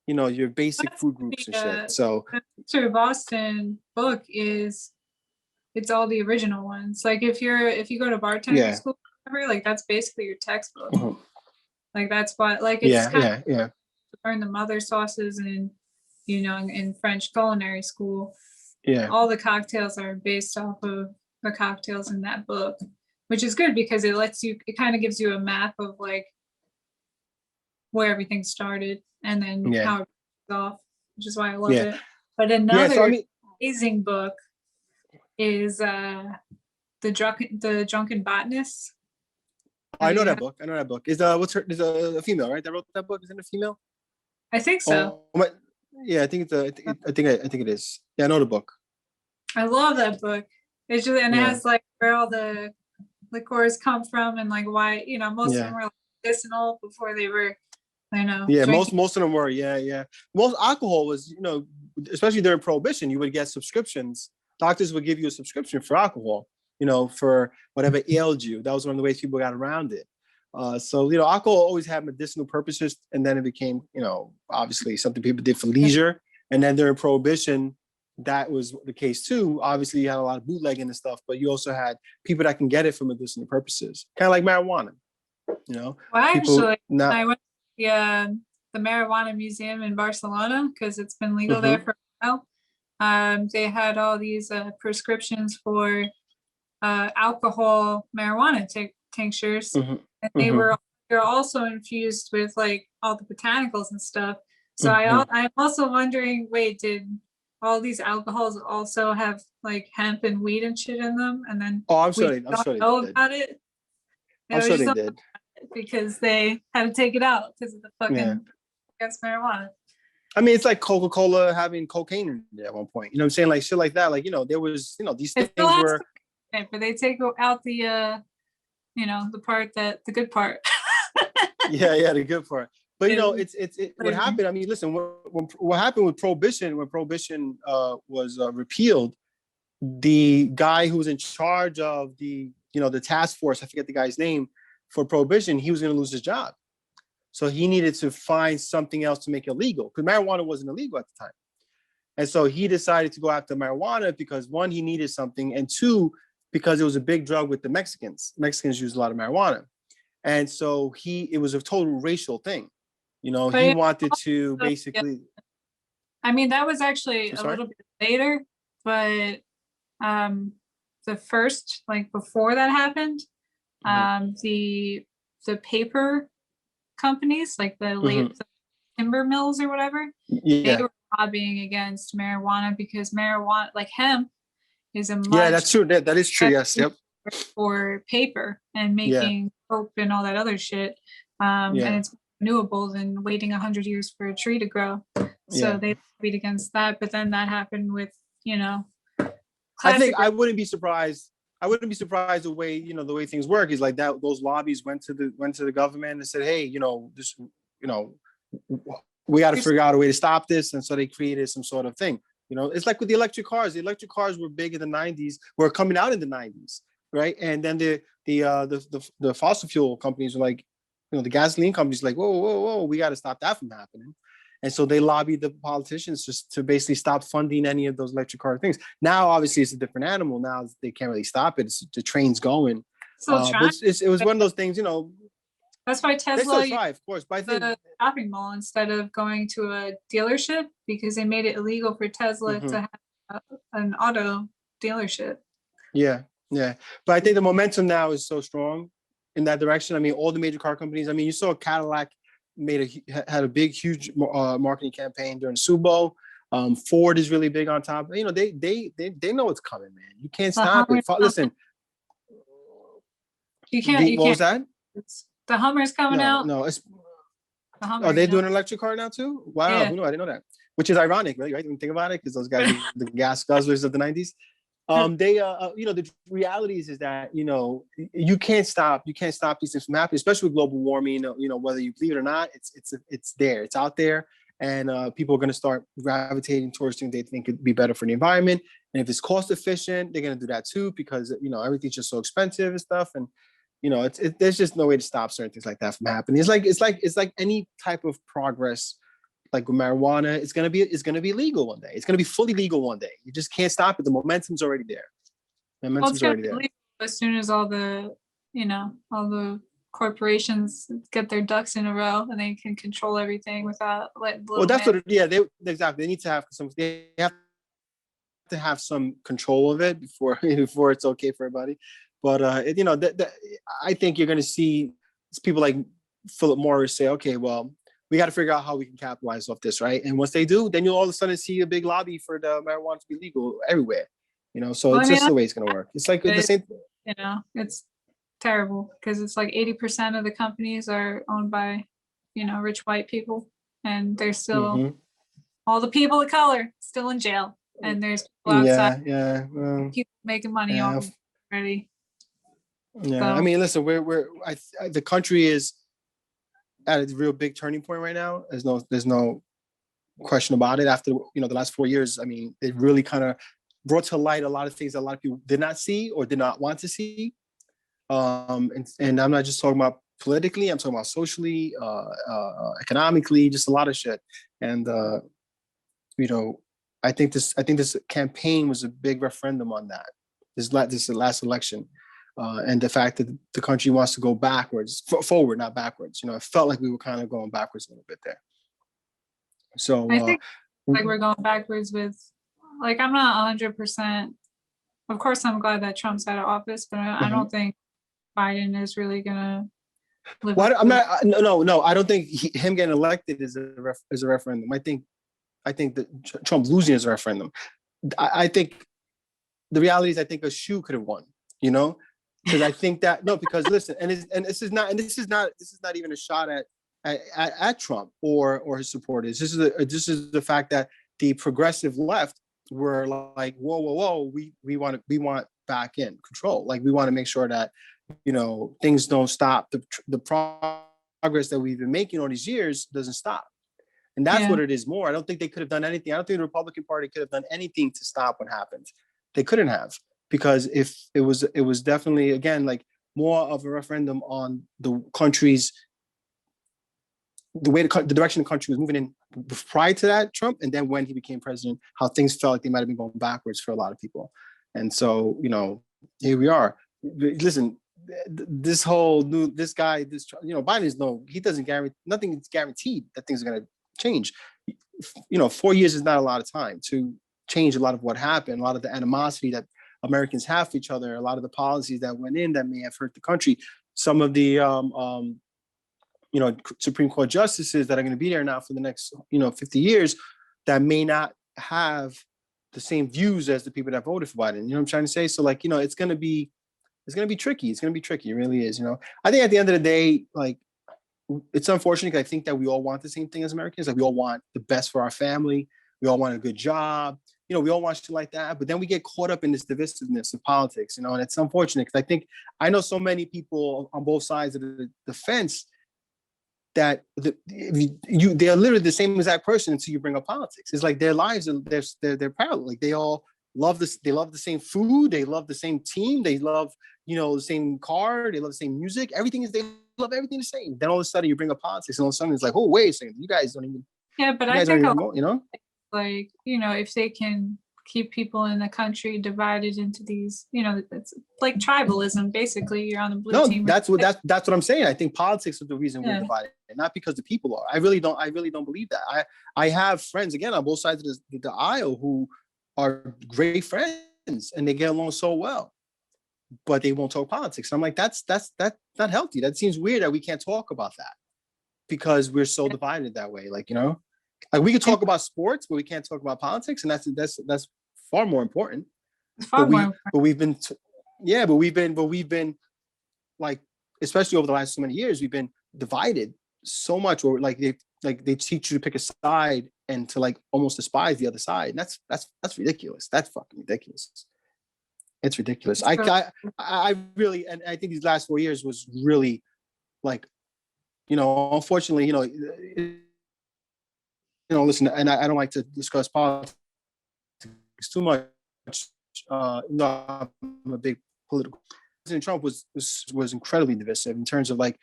you know, your basic food groups and shit. So Mr. Boston book is, it's all the original ones. Like if you go to bartender school, like that's basically your textbook. Mhm. Like that's why, like it's kind yeah. of learn the mother sauces and, you know, in French culinary school. Yeah. All the cocktails are based off of the cocktails in that book, which is good because it kind of gives you a map of like where everything started and then how it goes off, which is why I love it. But another amazing book is the Drunken Botanist. I know that book. Is there's a female, right? That wrote that book. Isn't it a female? I think so. Yeah, I think I think it is. Yeah, I know the book. I love that book. It's just, and it has like where all the liqueurs come from and like why, you know, most of them were like medicinal before they were, I know. Yeah, drinking. most of them were. Yeah. Most alcohol was, you know, especially during Prohibition, you would get subscriptions. Doctors would give you a subscription for alcohol, you know, for whatever ailed you. That was one of the ways people got around it. So, you know, alcohol always had medicinal purposes, and then it became, you know, obviously something people did for leisure. And then during Prohibition, that was the case too. Obviously, you had a lot of bootlegging and stuff, but you also had people that can get it for medicinal purposes, kind of like marijuana, you know. Well, actually, I went to the marijuana museum in Barcelona because it's been legal there for a while. They had all these prescriptions for alcohol marijuana tinctures, and they're also infused with like all the botanicals and stuff. So I'm also wondering, wait, did all these alcohols also have like hemp and weed and shit in them? And then I'm sure they did. I'm sure they did because they had to take it out because of the fucking against marijuana. I mean, it's like Coca-Cola having cocaine in it at one point. You know what I'm saying? Like shit like that. Like, you know, there was, you know, these things were. But they take out the, you know, the good part. the good part. But you know, it's what happened. I mean, listen, what happened with Prohibition when Prohibition was repealed, the guy who was in charge of the, you know, the task force, I forget the guy's name, for Prohibition, he was going to lose his job. So he needed to find something else to make it legal because marijuana wasn't illegal at the time. And so he decided to go after marijuana because one, he needed something, and two, because it was a big drug with the Mexicans. Mexicans use a lot of marijuana. And so it was a total racial thing. You know, he wanted to basically. I mean, that was actually a little bit later, but the first, like before that happened, the paper companies, like the timber mills or whatever, they were lobbying against marijuana because marijuana, like hemp, is a much that's true. That is true. Yes. Yep. For paper and making soap and all that other shit, and it's renewable than waiting 100 years for a tree to grow. So they lobbied against that, but then that happened with, you know. I think I wouldn't be surprised. The way, you know, the way things work is like that. Those lobbies went to the government and said, hey, you know, this, you know, we got to figure out a way to stop this, and so they created some sort of thing. You know, it's like with the electric cars. The electric cars were big in the 90s, were coming out in the 90s, right? And then the fossil fuel companies were like, you know, the gasoline companies like, whoa, we got to stop that from happening. And so they lobbied the politicians just to basically stop funding any of those electric car things. Now, obviously, it's a different animal. Now they can't really stop it. The train's going. But it was one of those things, you know. That's why Tesla they still try, of course, but I think the shopping mall instead of going to a dealership because they made it illegal for Tesla to have an auto dealership. Yeah. But I think the momentum now is so strong in that direction. I mean, all the major car companies. I mean, you saw Cadillac had a big, huge marketing campaign during Super Bowl. Ford is really big on top. You know, they know what's coming, man. You can't stop it. Listen, you can't. What was that? The Hummer's coming out. No, it's. The Hummer, they're doing an electric car now too. Wow, I didn't know that. Which is ironic, right? When you think about it, because those guys, the gas guzzlers of the 90s. They, you know, the reality is that, you know, you can't stop these things from happening, especially with global warming. You know, whether you believe it or not, it's there, it's out there, and people are going to start gravitating towards things they think could be better for the environment. And if it's cost efficient, they're going to do that too, because everything's just so expensive and stuff. And there's just no way to stop certain things like that from happening. It's like any type of progress. Like with marijuana, it's gonna be legal one day. It's gonna be fully legal one day. You just can't stop it. The momentum's already there. It's already there. As soon as all the corporations get their ducks in a row and they can control everything without letting. Well, that's exactly. They need to have some. They have to have some control of it before it's okay for everybody. But I think you're gonna see people like Philip Morris say, okay, well, we got to figure out how we can capitalize off this, right? And once they do, then you'll all of a sudden see a big lobby for the marijuana to be legal everywhere. So it's just the way it's going to work. It's like the same. It's terrible because it's like 80% of the companies are owned by, rich white people, and they're still all the people of color still in jail, and there's people outside, people making money already. Yeah, so. I mean, listen, the country is at a real big turning point right now. There's no question about it. After the last 4 years, I mean, it really kind of brought to light a lot of things that a lot of people did not see or did not want to see. And I'm not just talking about politically. I'm talking about socially, economically, just a lot of shit. And I think this campaign was a big referendum on that. This is the last election. And the fact that the country wants to go backwards, forward, not backwards. It felt like we were kind of going backwards a little bit there. So I think we're going backwards with, I'm not 100%. Of course, I'm glad that Trump's out of office, but I don't think Biden is really gonna live. Well, I'm not. No. I don't think him getting elected is a referendum. I think that Trump losing is a referendum. I think the reality is, I think a shoe could have won. Because I think that because listen, and this is not even a shot at Trump or his supporters. This is the fact that the progressive left were like, whoa, we want back in control. Like, we want to make sure that things don't stop. The progress that we've been making all these years doesn't stop, and that's what it is more. I don't think they could have done anything. I don't think the Republican Party could have done anything to stop what happened. They couldn't have. Because if it was definitely, again, like more of a referendum on the country's, the direction the country was moving in prior to that, Trump, and then when he became president, how things felt like they might have been going backwards for a lot of people. And so, here we are. Listen, he doesn't guarantee, nothing is guaranteed that things are going to change. 4 years is not a lot of time to change a lot of what happened, a lot of the animosity that Americans have for each other, a lot of the policies that went in that may have hurt the country. Some of the Supreme Court justices that are going to be there now for the next 50 years that may not have the same views as the people that voted for Biden. You know what I'm trying to say? So it's going to be tricky. It's going to be tricky. It really is. I think at the end of the day, it's unfortunate because I think that we all want the same thing as Americans. Like, we all want the best for our family. We all want a good job. We all want shit like that, but then we get caught up in this divisiveness of politics, and it's unfortunate because I know so many people on both sides of the fence that they're literally the same exact person until you bring up politics. It's like their lives are they're parallel. Like, they all love this. They love the same food. They love the same team. They love the same car. They love the same music. They love everything the same. Then all of a sudden you bring up politics, and all of a sudden it's like, oh, wait a second, you guys don't even. Yeah, but I think if they can keep people in the country divided into these, it's like tribalism. Basically, you're on the blue team. That's what I'm saying. I think politics is the reason we're divided, not because the people are. I really don't believe that. I have friends again on both sides of the aisle who are great friends and they get along so well, but they won't talk politics. I'm like, that's not healthy. That seems weird that we can't talk about that because we're so divided that way. Like we could talk about sports, but we can't talk about politics, and that's far more important. But we've been like, especially over the last so many years, we've been divided so much. Or they teach you to pick a side and to almost despise the other side. And that's ridiculous. That's fucking ridiculous. It's ridiculous. I really, and I think these last 4 years was really unfortunately, listen, and I don't like to discuss politics too much. No, I'm a big political. President Trump was incredibly divisive in terms of like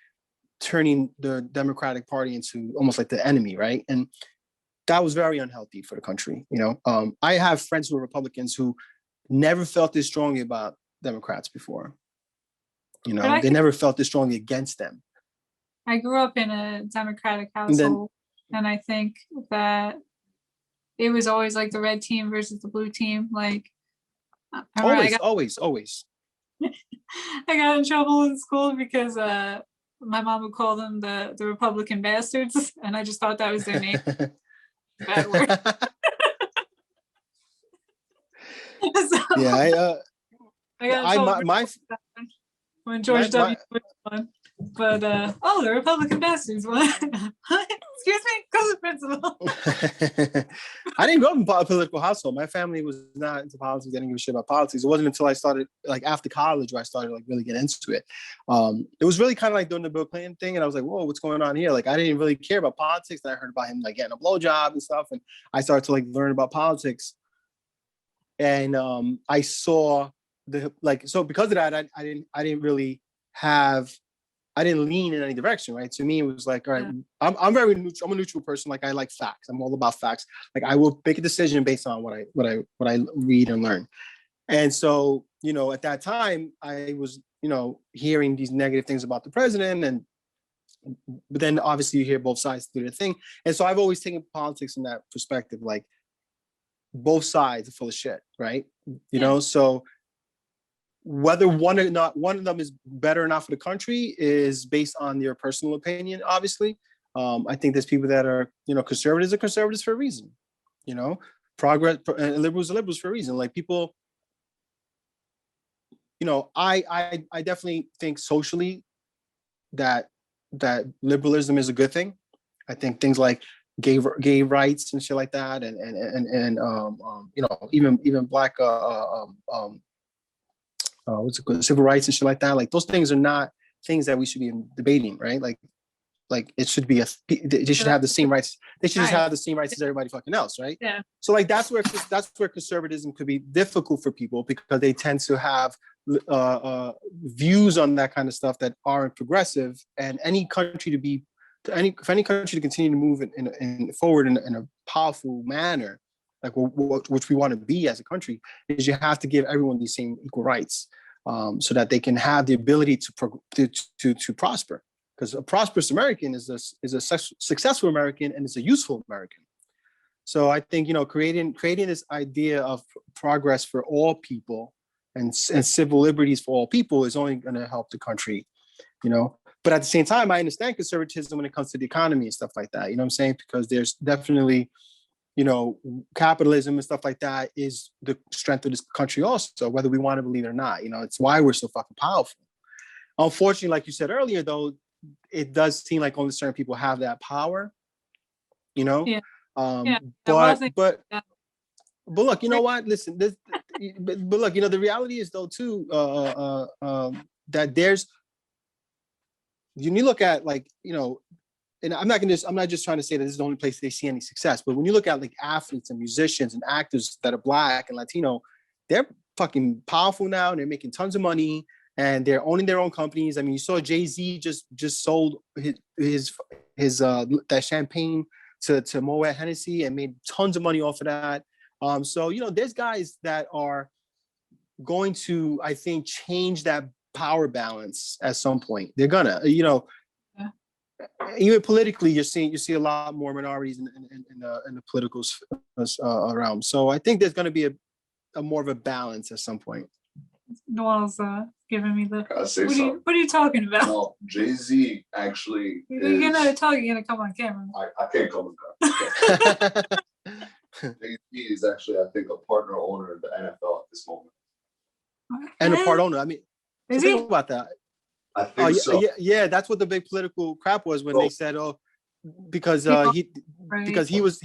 turning the Democratic Party into almost like the enemy, right? And that was very unhealthy for the country. I have friends who are Republicans who never felt this strongly about Democrats before. They never felt this strongly against them. I grew up in a Democratic household, and I think that it was always like the red team versus the blue team. Like, always. I got in trouble in school because my mom would call them the Republican bastards, and I just thought that was their name. Bad word. So, yeah, I got in trouble when George W. Bush won. But the Republican bastards won. Excuse me, cousin principal. I didn't grow up in a political household. My family was not into politics. They didn't give a shit about politics. It wasn't until I started, like after college, where I started like really get into it. It was really kind of like doing the Bill Clinton thing, and I was like, "Whoa, what's going on here?" Like I didn't really care about politics. And I heard about him like getting a blowjob and stuff, and I started to like learn about politics. And I saw so because of that, I didn't lean in any direction, right? To me, it was like, all right, I'm very neutral. I'm a neutral person. Like I like facts. I'm all about facts. Like I will make a decision based on what I read and learn. And so, at that time, I was, hearing these negative things about the president, but then obviously you hear both sides do their thing. And so I've always taken politics in that perspective, like both sides are full of shit, right? So whether one of them is better or not for the country is based on your personal opinion, obviously. I think there's people that are, conservatives are conservatives for a reason, progress and liberals are liberals for a reason. Like people, I definitely think socially that liberalism is a good thing. I think things like gay rights and shit like that, and even black what's it called, civil rights and shit like that. Like those things are not things that we should be debating, right? Like it should be they should have the same rights. They should just have the same rights as everybody fucking else, right? Yeah. So like that's where conservatism could be difficult for people because they tend to have views on that kind of stuff that aren't progressive. And for any country to continue to move forward in a powerful manner, like which we want to be as a country, is you have to give everyone these same equal rights, so that they can have the ability to prosper. Because a prosperous American is a successful American and is a useful American. So I think creating this idea of progress for all people and civil liberties for all people is only going to help the country, But at the same time, I understand conservatism when it comes to the economy and stuff like that. You know what I'm saying? Because there's definitely, capitalism and stuff like that is the strength of this country also, whether we want to believe it or not. It's why we're so fucking powerful. Unfortunately, like you said earlier, though, it does seem like only certain people have that power, Yeah. But look, you know what? Listen, but look, the reality is though too, that there's, you look at like, and I'm not just trying to say that this is the only place they see any success, but when you look at like athletes and musicians and actors that are Black and Latino, they're fucking powerful now and they're making tons of money and they're owning their own companies. I mean, you saw Jay-Z just sold his that champagne to Moet Hennessy and made tons of money off of that. So, there's guys that are going to, I think, change that power balance at some point. They're gonna, even politically, you see a lot more minorities in the political realm. So I think there's going to be a more of a balance at some point. Noel's giving me the. What are you talking about? No, Jay-Z actually. You're gonna talk. You're gonna come on camera. I can't come on camera. Jay-Z is actually, I think, a partner owner of the NFL at this moment. And a part owner. I mean, think about that. I think so. Yeah, that's what the big political crap was when they said, because he was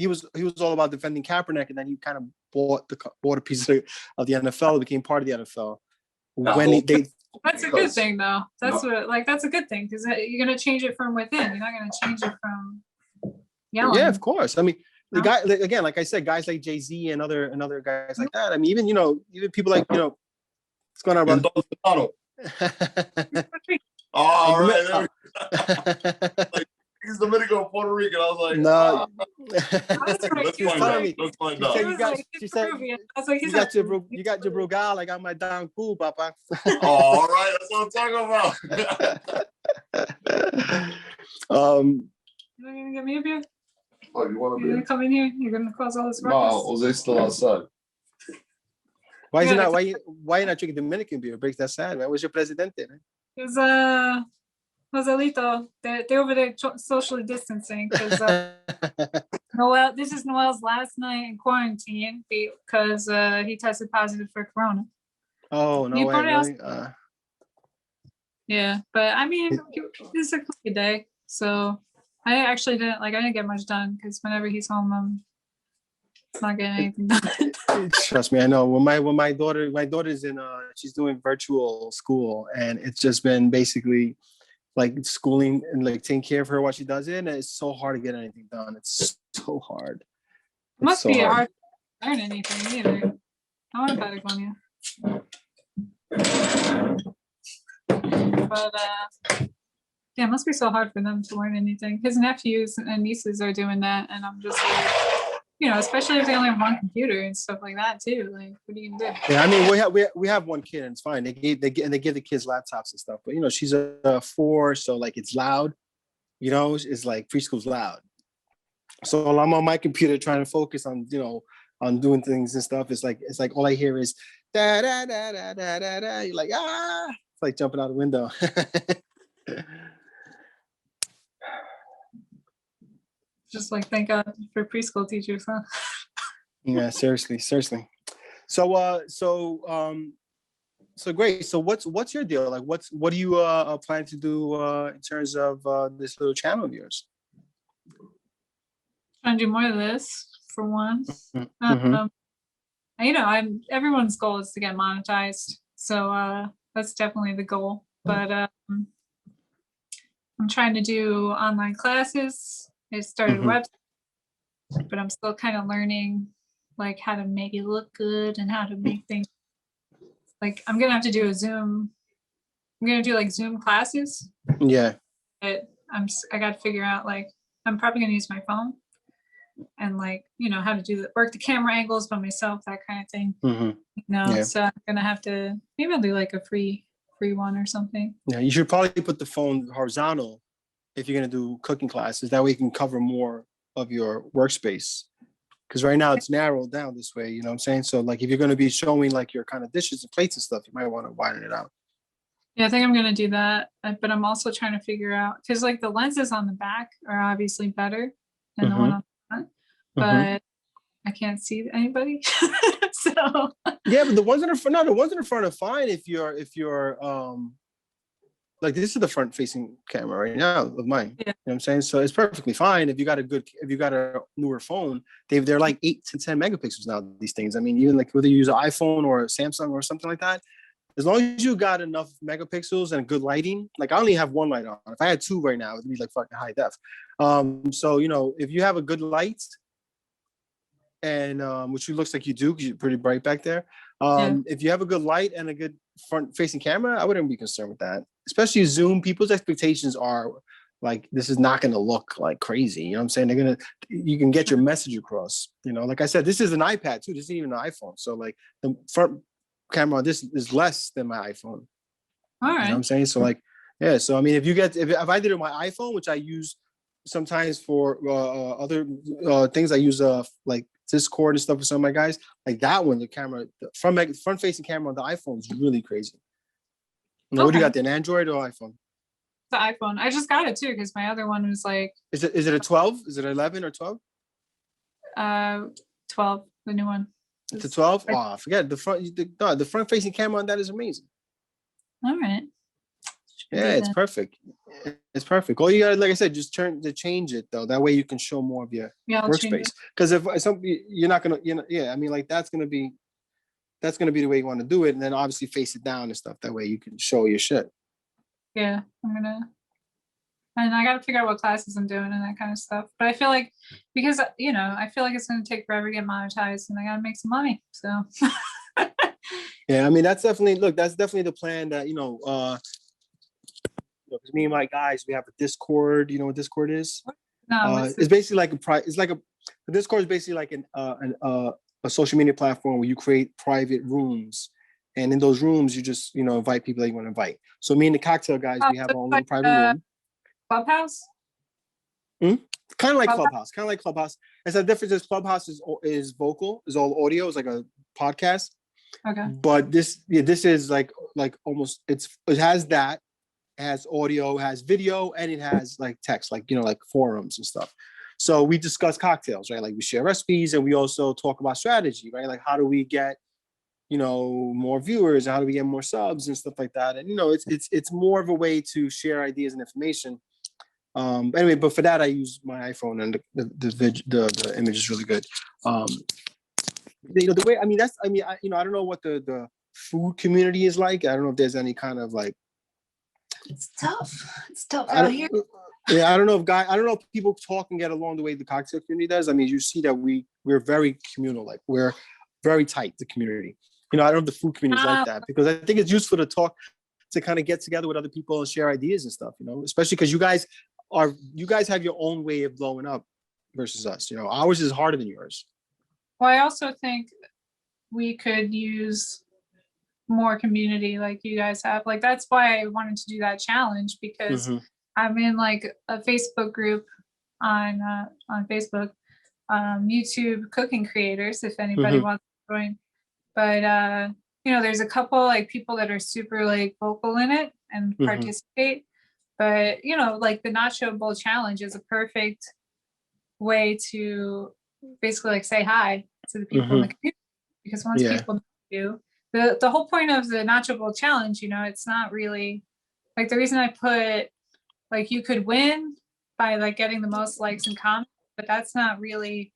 all about defending Kaepernick, and then he kind of bought a piece of the NFL, became part of the NFL. That's a good thing, though. That's a good thing because you're gonna change it from within. You're not gonna change it from yelling. Yeah, of course. I mean, the guy, like, again, like I said, guys like Jay-Z and other guys like that. I mean, even people like, what's going on, brother? All right. Like, he's Dominican or Puerto Rican. I was like, no. Let's find out. Let's find out. She said, you got your Brugal. I got my down cool, papa. All right. That's what I'm talking about. You're gonna get me a beer? Oh, you want You're to gonna come in here? You're gonna cause all this No, ruckus? Jose's still outside. Why is it not? Why you not drinking Dominican beer? Breaks that sad, man. Where's your presidente, man? Because Joselito, they're over there socially distancing because Noel. This is Noel's last night in quarantine because he tested positive for corona. Oh no way! Really? Yeah, but I mean, it's a good day, so I actually didn't get much done because whenever he's home, I'm not getting anything done. Trust me, I know. When my daughter's in she's doing virtual school, and it's just been basically like schooling and like taking care of her while she does it, and it's so hard to get anything done. It's so hard. It must be hard to learn anything either. I want a Patagonia. But yeah, it must be so hard for them to learn anything. His nephews and nieces are doing that, and I'm just like, especially if they only have one computer and stuff like that too. Like, what are you gonna do? Yeah, I mean, we have one kid and it's fine. They give the kids laptops and stuff, but she's a 4, so like it's loud. It's like preschool's loud. So I'm on my computer trying to focus on on doing things and stuff. It's like all I hear is da da da da da da da. You're like it's like jumping out the window. Just like thank God for preschool teachers, huh? Yeah, seriously. So great. So what's your deal? Like what do you plan to do in terms of this little channel of yours? Trying to do more of this for one. Mm-hmm. Everyone's goal is to get monetized, so that's definitely the goal. But I'm trying to do online classes. I started a website, but I'm still kind of learning like how to make it look good and how to make things. Like I'm gonna have to do a Zoom. I'm gonna do like Zoom classes. Yeah. But I got to figure out like I'm probably gonna use my phone and like how to work the camera angles by myself, that kind of thing. Yeah. So I'm gonna have to maybe I'll do like a free one or something. Yeah, you should probably put the phone horizontal if you're gonna do cooking classes. That way you can cover more of your workspace. Because right now it's narrowed down this way, you know what I'm saying? So like if you're gonna be showing like your kind of dishes and plates and stuff, you might want to widen it out. Yeah, I think I'm gonna do that. But I'm also trying to figure out because like the lenses on the back are obviously better than the one on the front, but I can't see anybody. So yeah, but the ones in the front, are fine if you're like this is the front facing camera right now of mine. Yeah. You know what I'm saying? So it's perfectly fine if you got a newer phone. They're like 8 to 10 megapixels now, these things. I mean, even like whether you use an iPhone or a Samsung or something like that, as long as you got enough megapixels and good lighting, like I only have one light on. If I had 2 right now, it'd be like fucking high def. So if you have a good light and which looks like you do because you're pretty bright back there. If you have a good light and a good front facing camera, I wouldn't be concerned with that. Especially Zoom, people's expectations are like, this is not going to look like crazy. You know what I'm saying? You can get your message across, like I said, this is an iPad too. This isn't even an iPhone. So like the front camera on this is less than my iPhone. All right. You know what I'm saying? So like, yeah. So I mean, if I did it on my iPhone, which I use sometimes for other things, I use like Discord and stuff with some of my guys, like that one, the front facing camera on the iPhone is really crazy. Now, what do you got there, an Android or iPhone? The iPhone. I just got it too because my other one was like. Is it a 12? Is it 11 or 12? 12, the new one. It's a 12? Oh, I forget. The front facing camera on that is amazing. All right. Yeah, it's perfect. It's perfect. All you got, like I said, just change it though. That way you can show more of your workspace. Because if you're not gonna, I mean, like that's gonna be the way you want to do it, and then obviously face it down and stuff. That way you can show your shit. Yeah, And I got to figure out what classes I'm doing and that kind of stuff. But I feel like, because, I feel like it's going to take forever to get monetized and I got to make some money. So. Yeah, I mean, that's definitely the plan that, because me and my guys, we have a Discord. You know what Discord is? No, It's basically like the Discord is basically like a social media platform where you create private rooms. And in those rooms, you just, invite people that you want to invite. So me and the cocktail guys, we have our own little private room. Clubhouse? Kind of like Clubhouse. It's a difference is Clubhouse is vocal, is all audio, it's like a podcast. Okay. But this is like almost it has that, it has audio, it has video, and it has like text, like like forums and stuff. So we discuss cocktails, right? Like we share recipes and we also talk about strategy, right? Like how do we get more viewers, how do we get more subs and stuff like that? And it's more of a way to share ideas and information. Anyway, but for that I use my iPhone, and the image is really good. The way, I don't know what the food community is like. I don't know if there's any kind of like. It's tough out here. Yeah, I don't know if people talk and get along the way the cocktail community does. I mean, you see that we're very communal, like we're very tight, the community. I don't know if the food community is like that, because I think it's useful to talk, to kind of get together with other people and share ideas and stuff, especially because you guys have your own way of blowing up versus us. Ours is harder than yours. Well, I also think we could use more community like you guys have. Like, that's why I wanted to do that challenge, because I'm in like a Facebook group on Facebook, YouTube cooking creators, if anybody wants to join. But there's a couple like people that are super like vocal in it and participate. But like the Nacho Bowl challenge is a perfect way to basically like say hi to the people in the community, because once people know you, the whole point of the Nacho Bowl challenge, it's not really like, the reason I put like you could win by like getting the most likes and comments, but that's not really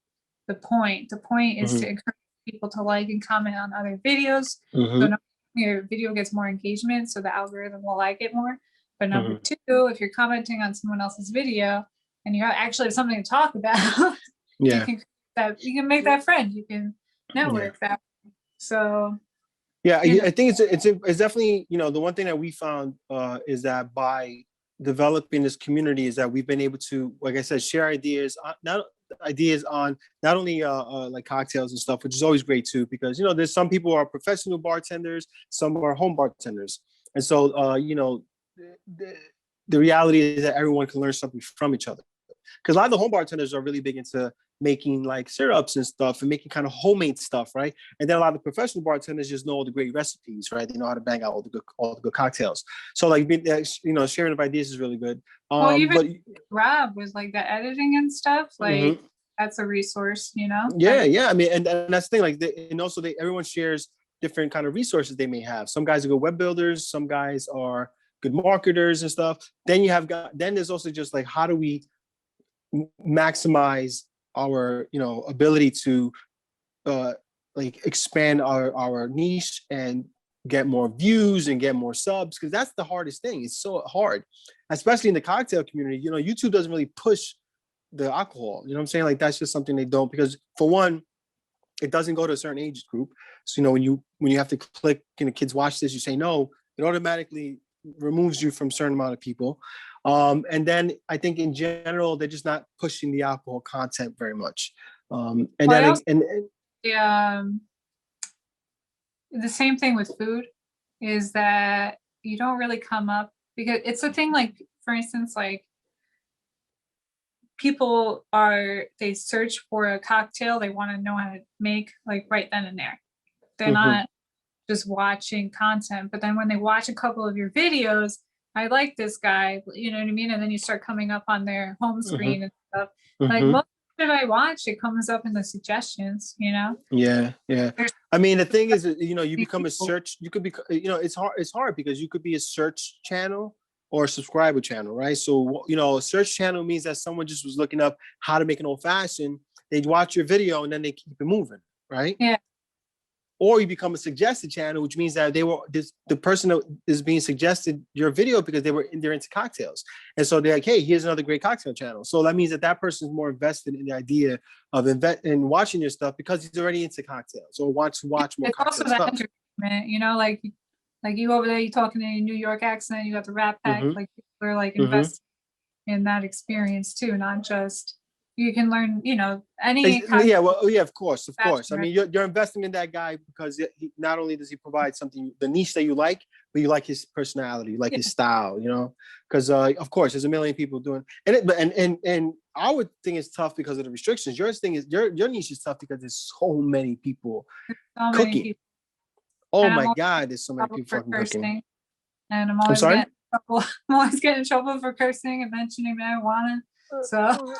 the point. The point is to encourage people to like and comment on other videos. So your video gets more engagement, so the algorithm will like it more. But number two, if you're commenting on someone else's video and you actually have something to talk about, you can make that friend. You can network that. So I think it's definitely, the one thing that we found is that by developing this community is that we've been able to, like I said, share ideas on not only like cocktails and stuff, which is always great too, because there's some people who are professional bartenders, some are home bartenders, and so the reality is that everyone can learn something from each other, because a lot of the home bartenders are really big into making like syrups and stuff and making kind of homemade stuff, right? And then a lot of the professional bartenders just know all the great recipes, right? They know how to bang out all the good cocktails. So like, sharing of ideas is really good. Well, even Rob was like the editing and stuff, like that's a resource, Yeah. I mean, and that's the thing, like, everyone shares different kind of resources they may have. Some guys are good web builders, some guys are good marketers and stuff. Then there's also just like, how do we maximize our ability to like expand our niche and get more views and get more subs, because that's the hardest thing. It's so hard, especially in the cocktail community. YouTube doesn't really push the alcohol, what I'm saying? Like, that's just something they don't, because for one, it doesn't go to a certain age group. So when you have to click, kids watch this, you say no, it automatically removes you from a certain amount of people. And then I think in general, they're just not pushing the alcohol content very much. The same thing with food is that you don't really come up, because it's a thing, like, for instance, like people they search for a cocktail they want to know how to make, like, right then and there. They're not just watching content, but then when they watch a couple of your videos, I like this guy, you know what I mean? And then you start coming up on their home screen and stuff. Like, most of it I watch, it comes up in the suggestions, Yeah. I mean, the thing is, you become a search, you could be, it's hard because you could be a search channel or a subscriber channel, right? So, a search channel means that someone just was looking up how to make an old fashioned, they'd watch your video and then they keep it moving, right? Yeah. or you become a suggested channel, which means that the person that is being suggested your video because they're into cocktails. And so they're like, hey, here's another great cocktail channel. So that means that person is more invested in the idea of in watching your stuff because he's already into cocktails or wants to watch more It's also cocktail the stuff. entertainment, you know, like you over there, you talking in a New York accent, you got the Rat Pack, Mhm. like people are like Mhm. invested in that experience too, not just you can learn, you know, any kind Yeah, well, yeah, of course. I bachelor. mean, you're investing in that guy because not only does he provide something, the niche that you like, but you like his personality, you like his style, you know. Because of course, there's a million people doing, and our thing is tough because of the restrictions. Your thing is your niche is tough because there's so many people so many cooking. people. Oh And I'm my always God, there's so many trouble people for fucking cooking. cursing, and I'm sorry? always getting in trouble for cursing and mentioning marijuana. So,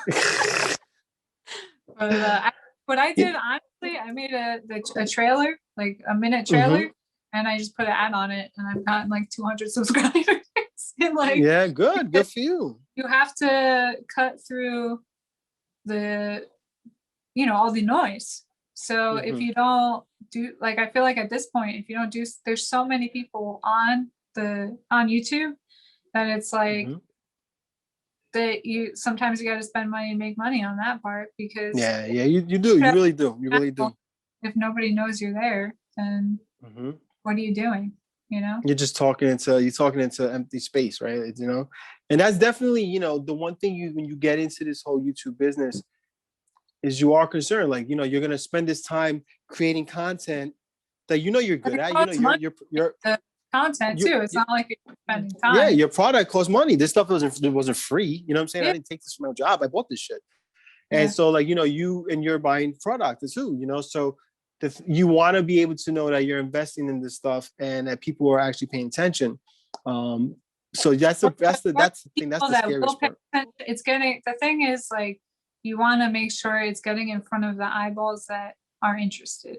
but what I did, honestly, I made a trailer, like a minute trailer, and I just put an ad on it, and I've gotten like 200 subscribers. And like, yeah, good for you. You have to cut through the, you know, all the noise. So if you don't do, like, I feel like at this point, if you don't do, there's so many people on YouTube that it's like that sometimes you got to spend money and make money on that part because you do, you really do, if nobody knows you're there, then what are you doing? You know, you're talking into empty space, right? You know, and that's definitely, you know, the one thing when you get into this whole YouTube business is you are concerned, like, you know, you're gonna spend this time creating content that you know you're good at. You know, you're the content too. It's not like you're spending time. Yeah, your product costs money. This stuff wasn't free. You know what I'm saying? I didn't take this from my job. I bought this shit. And so, like, you know, you're buying product too, you know, so you want to be able to know that you're investing in this stuff and that people are actually paying attention. So that's the thing. That's the scariest part. The thing is, like, you want to make sure it's getting in front of the eyeballs that are interested.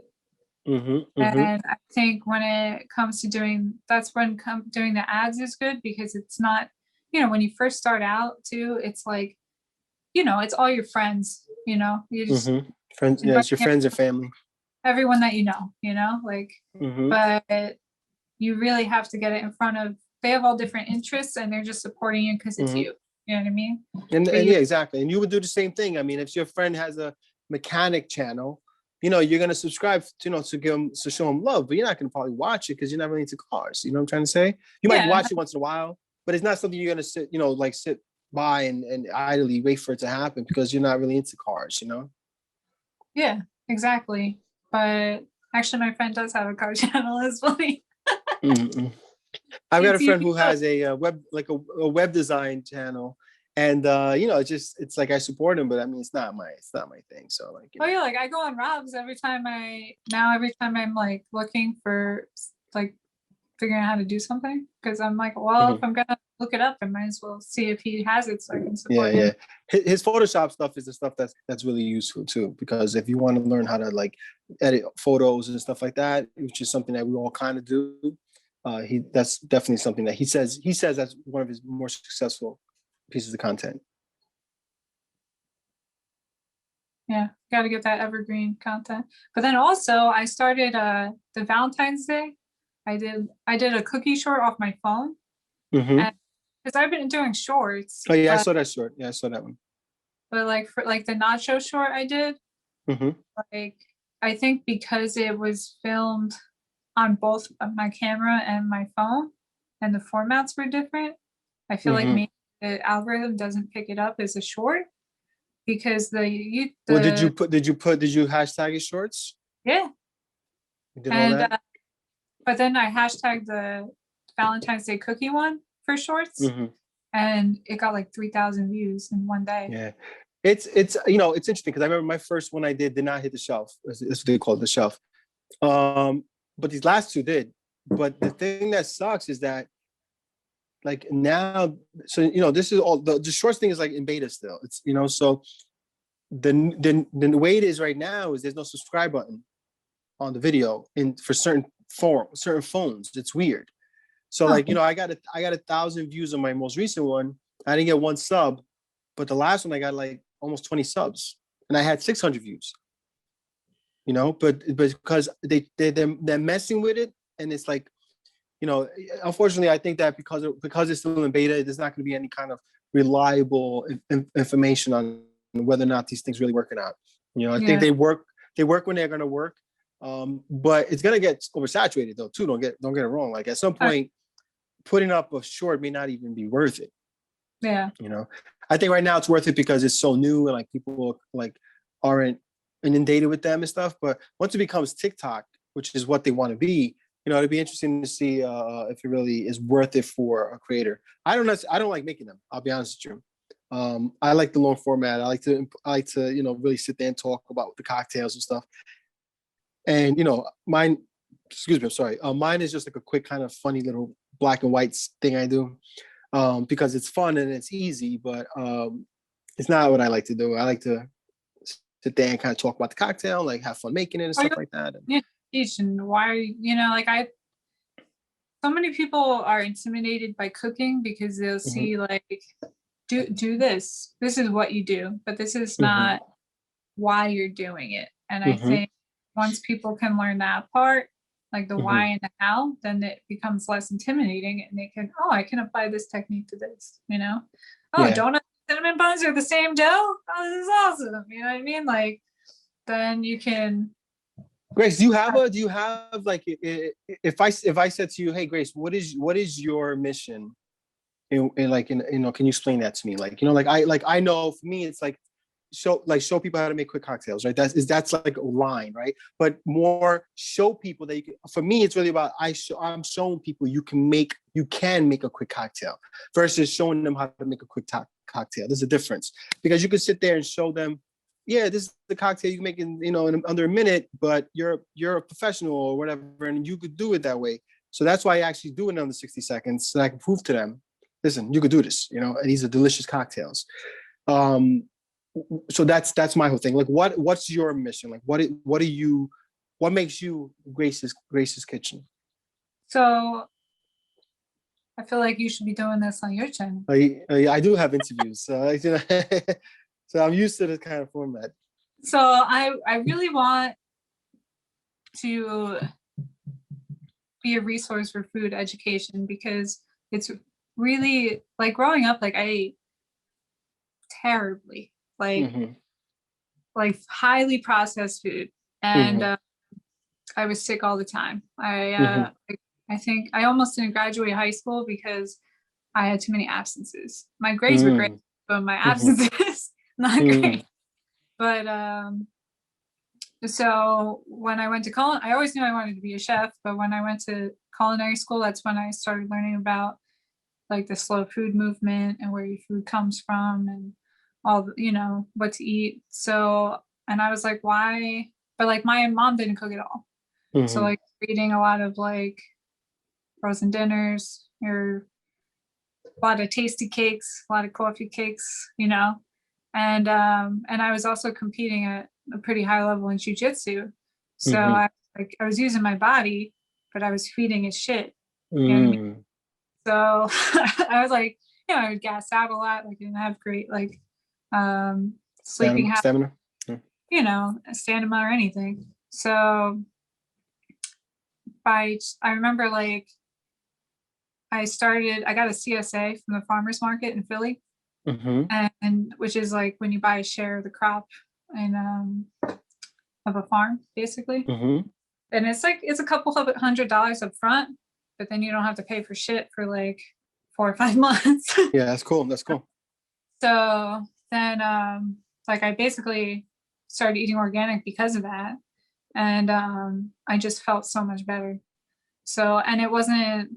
And I think when it comes to doing the ads is good because it's not, you know, when you first start out too, it's like, you know, it's all your friends, you know, you just friends. Yeah, it's your friends and family. Everyone that you know, like, but you really have to get it in front of, they have all different interests and they're just supporting you because it's you. You know what I mean? And yeah, exactly. And you would do the same thing. I mean, if your friend has a mechanic channel, you know, you're gonna subscribe, you know, to show him love, but you're not gonna probably watch it because you're not really into cars. You know what I'm trying to say? You might watch it once in a while, but it's not something you're gonna sit by and idly wait for it to happen because you're not really into cars, you know? Yeah, exactly. But actually, my friend does have a car channel. It's funny. I've got a friend who has a web design channel, and you know, it's like I support him, but I mean, it's not my thing. So like, yeah, like I go on Rob's every time I'm like looking for like figuring out how to do something because I'm like, well, if I'm gonna look it up, I might as well see if he has it so I can support him. His Photoshop stuff is the stuff that's really useful too, because if you want to learn how to like edit photos and stuff like that, which is something that we all kind of do, that's definitely something that he says that's one of his more successful pieces of content. Yeah, got to get that evergreen content. But then also I started the Valentine's Day. I did a cookie short off my phone because I've been doing shorts. Oh yeah, I saw that short. Yeah, I saw that one. But like for like the nacho short I did, like I think because it was filmed on both my camera and my phone, and the formats were different. I feel like maybe the algorithm doesn't pick it up as a short because did you hashtag it shorts? Yeah. You did all that? But then I hashtagged the Valentine's Day cookie one for shorts, and it got like 3,000 views in one day. Yeah, it's you know, it's interesting because I remember my first one I did not hit the shelf. That's what they call it, the shelf. But these last two did. But the thing that sucks is that like now, so you know, this is all the shorts thing is like in beta still. It's, you know, so the way it is right now is there's no subscribe button on the video for certain phones. It's weird. So like, you know, I got 1,000 views on my most recent one. I didn't get one sub, but the last one I got like almost 20 subs, and I had 600 views. you know, but because they're messing with it, and it's like, you know, unfortunately, I think that because it's still in beta, there's not going to be any kind of reliable information on whether or not these things really working out. You know, I think they work when they're going to work, but it's going to get oversaturated though too. Don't get it wrong. Like at some point, putting up a short may not even be worth it. Yeah. You know, I think right now it's worth it because it's so new and like people like aren't inundated with them and stuff. But once it becomes TikTok, which is what they want to be, you know, it'd be interesting to see if it really is worth it for a creator. I don't like making them. I'll be honest with you. I like the long format. I like to, you know, really sit there and talk about the cocktails and stuff. And, you know, mine is just like a quick kind of funny little black and white thing I do because it's fun and it's easy, but it's not what I like to do. I like to sit there and kind of talk about the cocktail, like have fun making it and stuff like that. And why are you know, like so many people are intimidated by cooking because they'll see like do this is what you do, but this is not why you're doing it. And I think once people can learn that part, like the why and the how, then it becomes less intimidating, and they can, I can apply this technique to this, you know. Donuts, cinnamon buns are the same dough. This is awesome. You know what I mean? Like then you can. Grace, do you have like, if I said to you, hey Grace, what is your mission? You know, can you explain that to me? Like, you know, I know for me it's like show people how to make quick cocktails, right? That's like a line, right? But more show people that you can. For me, it's really about I'm showing people you can make a quick cocktail versus showing them how to make a quick cocktail. There's a difference because you can sit there and show them, yeah, this is the cocktail you can make in, you know, in under a minute, but you're a professional or whatever, and you could do it that way. So that's why I actually do it under 60 seconds, so I can prove to them, listen, you could do this, you know, and these are delicious cocktails. So that's my whole thing. Like, what's your mission? Like, what makes you Grace's Kitchen? So I feel like you should be doing this on your channel. I do have interviews, so you know, so I'm used to this kind of format. So I really want to be a resource for food education because it's really like growing up, like I ate terribly, like highly processed food, and I was sick all the time. I think I almost didn't graduate high school because I had too many absences. My grades were great, but my absences not great. But so when I went to I always knew I wanted to be a chef, but when I went to culinary school, that's when I started learning about like the slow food movement and where your food comes from and all, you know, what to eat. So, and I was like, why? But like my mom didn't cook at all. So like reading a lot of like frozen dinners or a lot of tasty cakes, a lot of coffee cakes, you know, and I was also competing at a pretty high level in jiu-jitsu. So I was using my body, but I was feeding it shit. You know what I mean? So I was like, you know, I would gas out a lot. Like I didn't have great like sleeping stamina, you know, stamina or anything. So I remember like I got a CSA from the farmer's market in Philly, and which is like when you buy a share of the crop and of a farm basically. And it's like it's a couple of $100 up front, but then you don't have to pay for shit for like 4 or 5 months. Yeah, that's cool. So then like I basically started eating organic because of that, and I just felt so much better. So, and it wasn't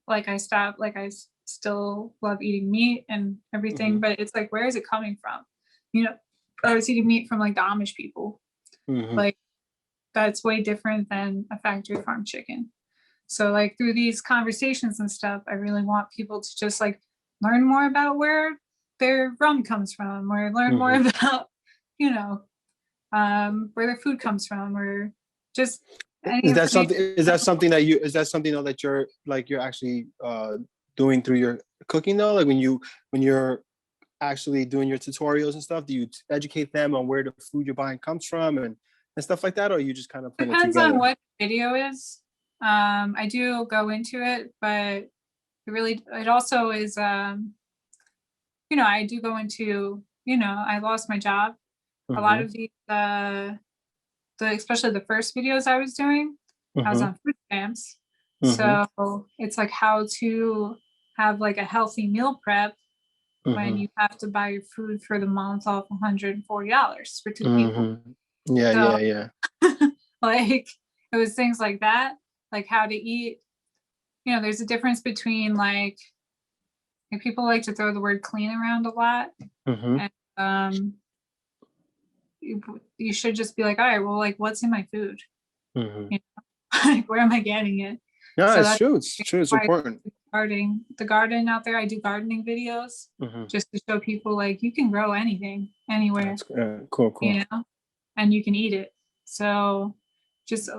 like I stopped, like I still love eating meat and everything, but it's like, where is it coming from? You know, I was eating meat from like the Amish people. Like that's way different than a factory farm chicken. So like through these conversations and stuff, I really want people to just like learn more about where their rum comes from, or learn more about, you know, where their food comes from, or just is that something that you're actually doing through your cooking though? Like when you're actually doing your tutorials and stuff, do you educate them on where the food you're buying comes from and and stuff like that, or you just kind of put it Depends together? on what video is. I do go into it, but it also is, I do go into, I lost my job. A lot of these, especially the first videos I was doing, I was on food stamps. So it's like how to have like a healthy meal prep when you have to buy your food for the month off $140 for two people. Yeah. Like it was things like that, like how to eat. There's a difference between like people like to throw the word clean around a lot. And you should just be like, all right, well, like what's in my food? Like where am I getting it? No, So it's true. It's true. It's important. The garden out there, I do gardening videos just to show people like you can grow anything anywhere. That's cool. And you can eat it. So just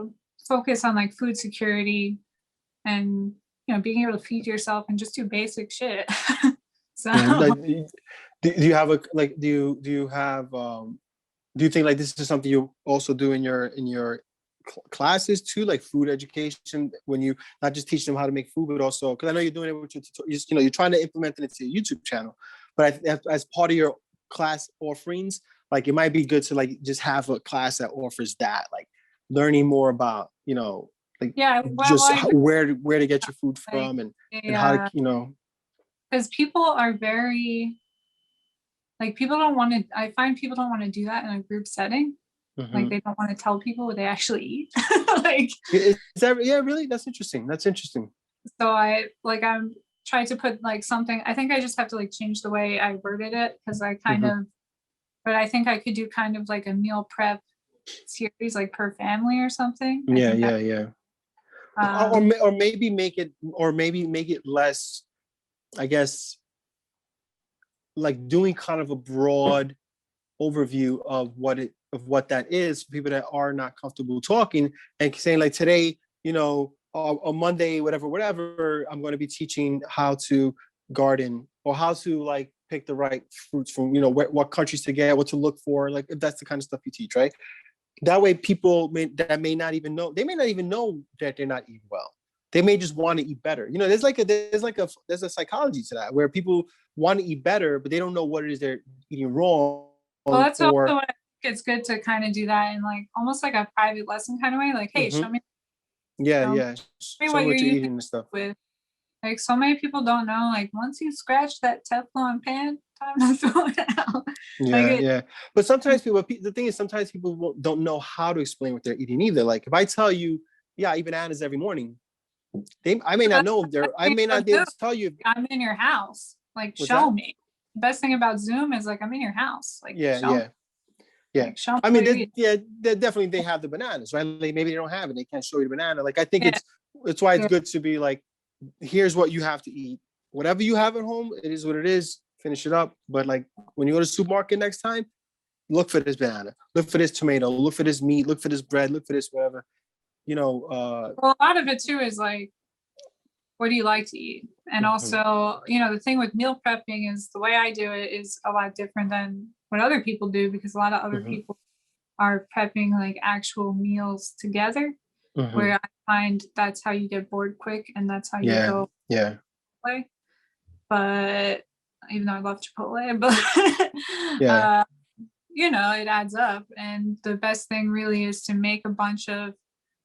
focus on like food security and being able to feed yourself and just do basic shit. So do you have do you think like this is something you also do in your classes too, like food education, when you not just teach them how to make food, but also, because I know you're doing it with your, you're trying to implement it into your YouTube channel, but as part of your class offerings, like it might be good to like just have a class that offers that, like learning more about, where to get your food from, and how to, because people are very, like, people don't want to, I find people don't want to do that in a group setting. Like they don't want to tell people what they actually eat. Like, is that, yeah, really? That's interesting. So I'm trying to put like something, I think I just have to like change the way I worded it, because I kind of, but I think I could do kind of like a meal prep series, like per family or something. Yeah. Or maybe make it less, I guess, like doing kind of a broad overview of what that is for people that are not comfortable talking, and saying like today, on Monday, whatever, I'm going to be teaching how to garden, or how to like pick the right fruits from, what countries to get, what to look for, like if that's the kind of stuff you teach, right? That way people may not even know that they're not eating well. They may just want to eat better. There's a psychology to that, where people want to eat better, but they don't know what it is they're eating wrong. Well, that's also what I think it's good to kind of do that in like almost like a private lesson kind of way. Like, hey, show me. Yeah. Show me what you're eating and stuff with. Like, so many people don't know. Like, once you scratch that Teflon pan, time to throw it out. Yeah. But sometimes the thing is, sometimes people don't know how to explain what they're eating either. Like, if I tell you, I eat bananas every morning, I may not know. I may not be able to tell you. I'm in your house. Like, show me. The best thing about Zoom is like I'm in your house. Like, yeah. Like, I mean, they definitely have the bananas, right? Like, maybe they don't have it. They can't show you the banana. Like, I think it's why it's good to be like, here's what you have to eat. Whatever you have at home, it is what it is. Finish it up. But like when you go to the supermarket next time, look for this banana. Look for this tomato. Look for this meat. Look for this bread. Look for this whatever. Well, a lot of it too is like, what do you like to eat? And also, the thing with meal prepping is the way I do it is a lot different than what other people do, because a lot of other people are prepping like actual meals together, where I find that's how you get bored quick, and that's how you go play. But even though I love Chipotle, but it adds up. And the best thing really is to make a bunch of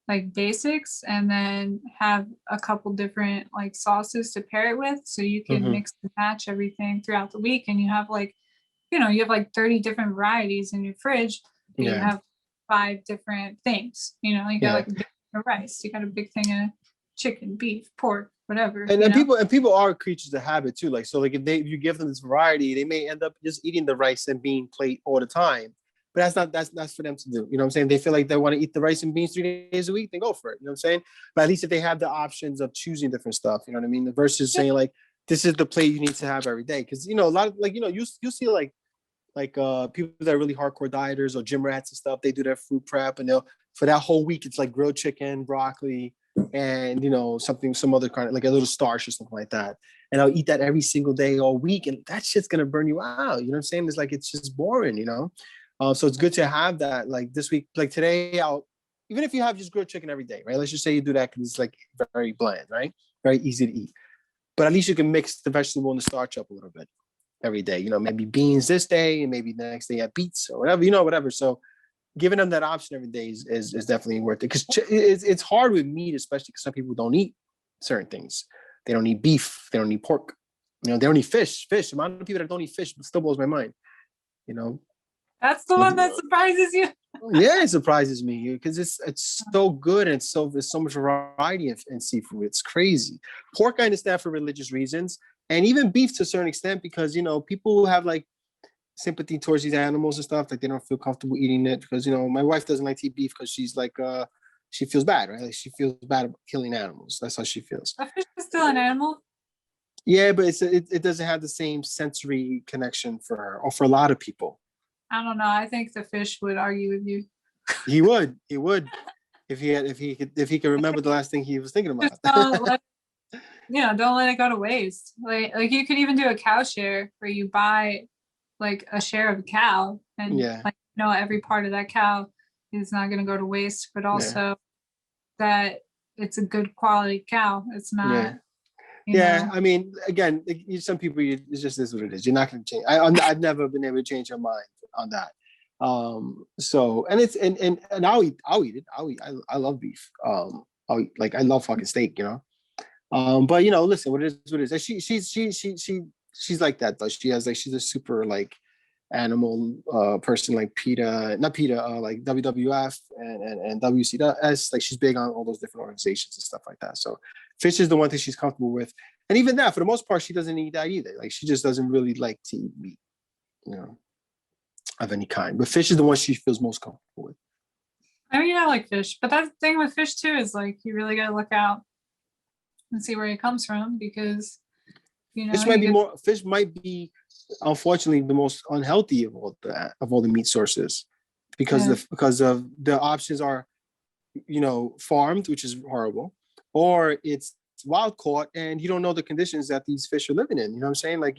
like basics, and then have a couple different like sauces to pair it with, so you can mix and match everything throughout the week. And you have like, you have like 30 different varieties in your fridge, but you have 5 different things. You got like a big thing of rice, you got a big thing of chicken, beef, pork, whatever. And people are creatures of habit too. Like, so like if you give them this variety, they may end up just eating the rice and bean plate all the time. But that's for them to do. You know what I'm saying? They feel like they want to eat the rice and beans 3 days a week, then go for it. You know what I'm saying? But at least if they have the options of choosing different stuff, you know what I mean? Versus saying like, this is the plate you need to have every day. Because, a lot of like, you see like people that are really hardcore dieters or gym rats and stuff, they do their food prep, and they'll, for that whole week, it's like grilled chicken, broccoli, and some other kind of like a little starch or something like that. And I'll eat that every single day all week, and that shit's gonna burn you out. You know what I'm saying? It's like, it's just boring, So it's good to have that. Like this week, like today, even if you have just grilled chicken every day, right? Let's just say you do that because it's like very bland, right? Very easy to eat. But at least you can mix the vegetable and the starch up a little bit every day. Maybe beans this day and maybe the next day you have beets or whatever, whatever. So giving them that option every day is definitely worth it. Because it's hard with meat, especially because some people don't eat certain things. They don't eat beef. They don't eat pork. They don't eat fish. The amount of people that don't eat fish still blows my mind. That's the one that surprises you. Yeah, it surprises me because it's so good and there's so much variety in seafood. It's crazy. Pork I understand for religious reasons, and even beef to a certain extent because people who have like sympathy towards these animals and stuff, like they don't feel comfortable eating it because my wife doesn't like to eat beef because she's like she feels bad, right? Like she feels bad about killing animals. That's how she feels. A fish is still an animal. Yeah, but it doesn't have the same sensory connection for her or for a lot of people. I don't know. I think the fish would argue with you. He would if he could remember the last thing he was thinking about. Don't let it go to waste. Like you could even do a cow share where you buy like a share of a cow and every part of that cow is not going to go to waste, but also that it's a good quality cow. It's not. I mean, again, some people, it's just is what it is. You're not going to change. I've never been able to change your mind on that. So, and it's and I'll eat it. I love beef. I love fucking steak. But listen, what it is. She's like that though. She's a super like animal person like not PETA, like WWF and WCS. Like she's big on all those different organizations and stuff like that. So fish is the one thing she's comfortable with. And even that, for the most part, she doesn't eat that either. Like she just doesn't really like to eat meat, of any kind. But fish is the one she feels most comfortable with. I mean, I like fish, but that thing with fish too is like you really gotta look out and see where it comes from because fish might be unfortunately the most unhealthy of all the meat sources because of the options are farmed, which is horrible, or it's wild caught and you don't know the conditions that these fish are living in. You know what I'm saying? Like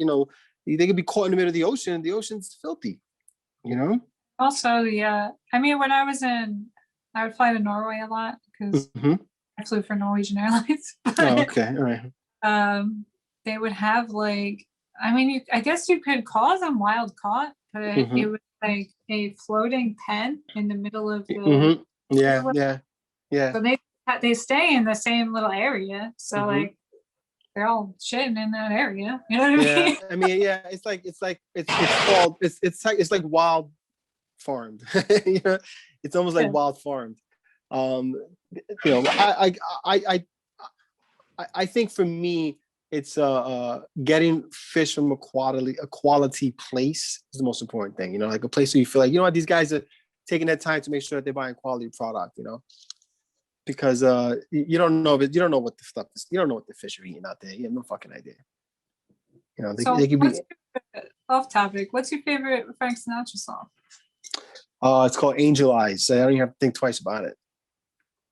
they could be caught in the middle of the ocean and the ocean's filthy. Also, I mean, when I would fly to Norway a lot because I flew for Norwegian Airlines. Okay, all right. They would have like, I mean, I guess you could call them wild caught, but it was like a floating pen in the middle of the. Yeah. So they stay in the same little area, so like they're all shitting in that area. You know what I mean? I mean, it's like wild farmed. It's almost like wild farmed. I think for me, it's getting fish from a quality place is the most important thing. Like a place where you feel like these guys are taking their time to make sure that they're buying quality product. Because you don't know what the stuff is. You don't know what the fish are eating out there. You have no fucking idea. They could be off topic. What's your favorite Frank Sinatra song? It's called Angel Eyes. I don't even have to think twice about it.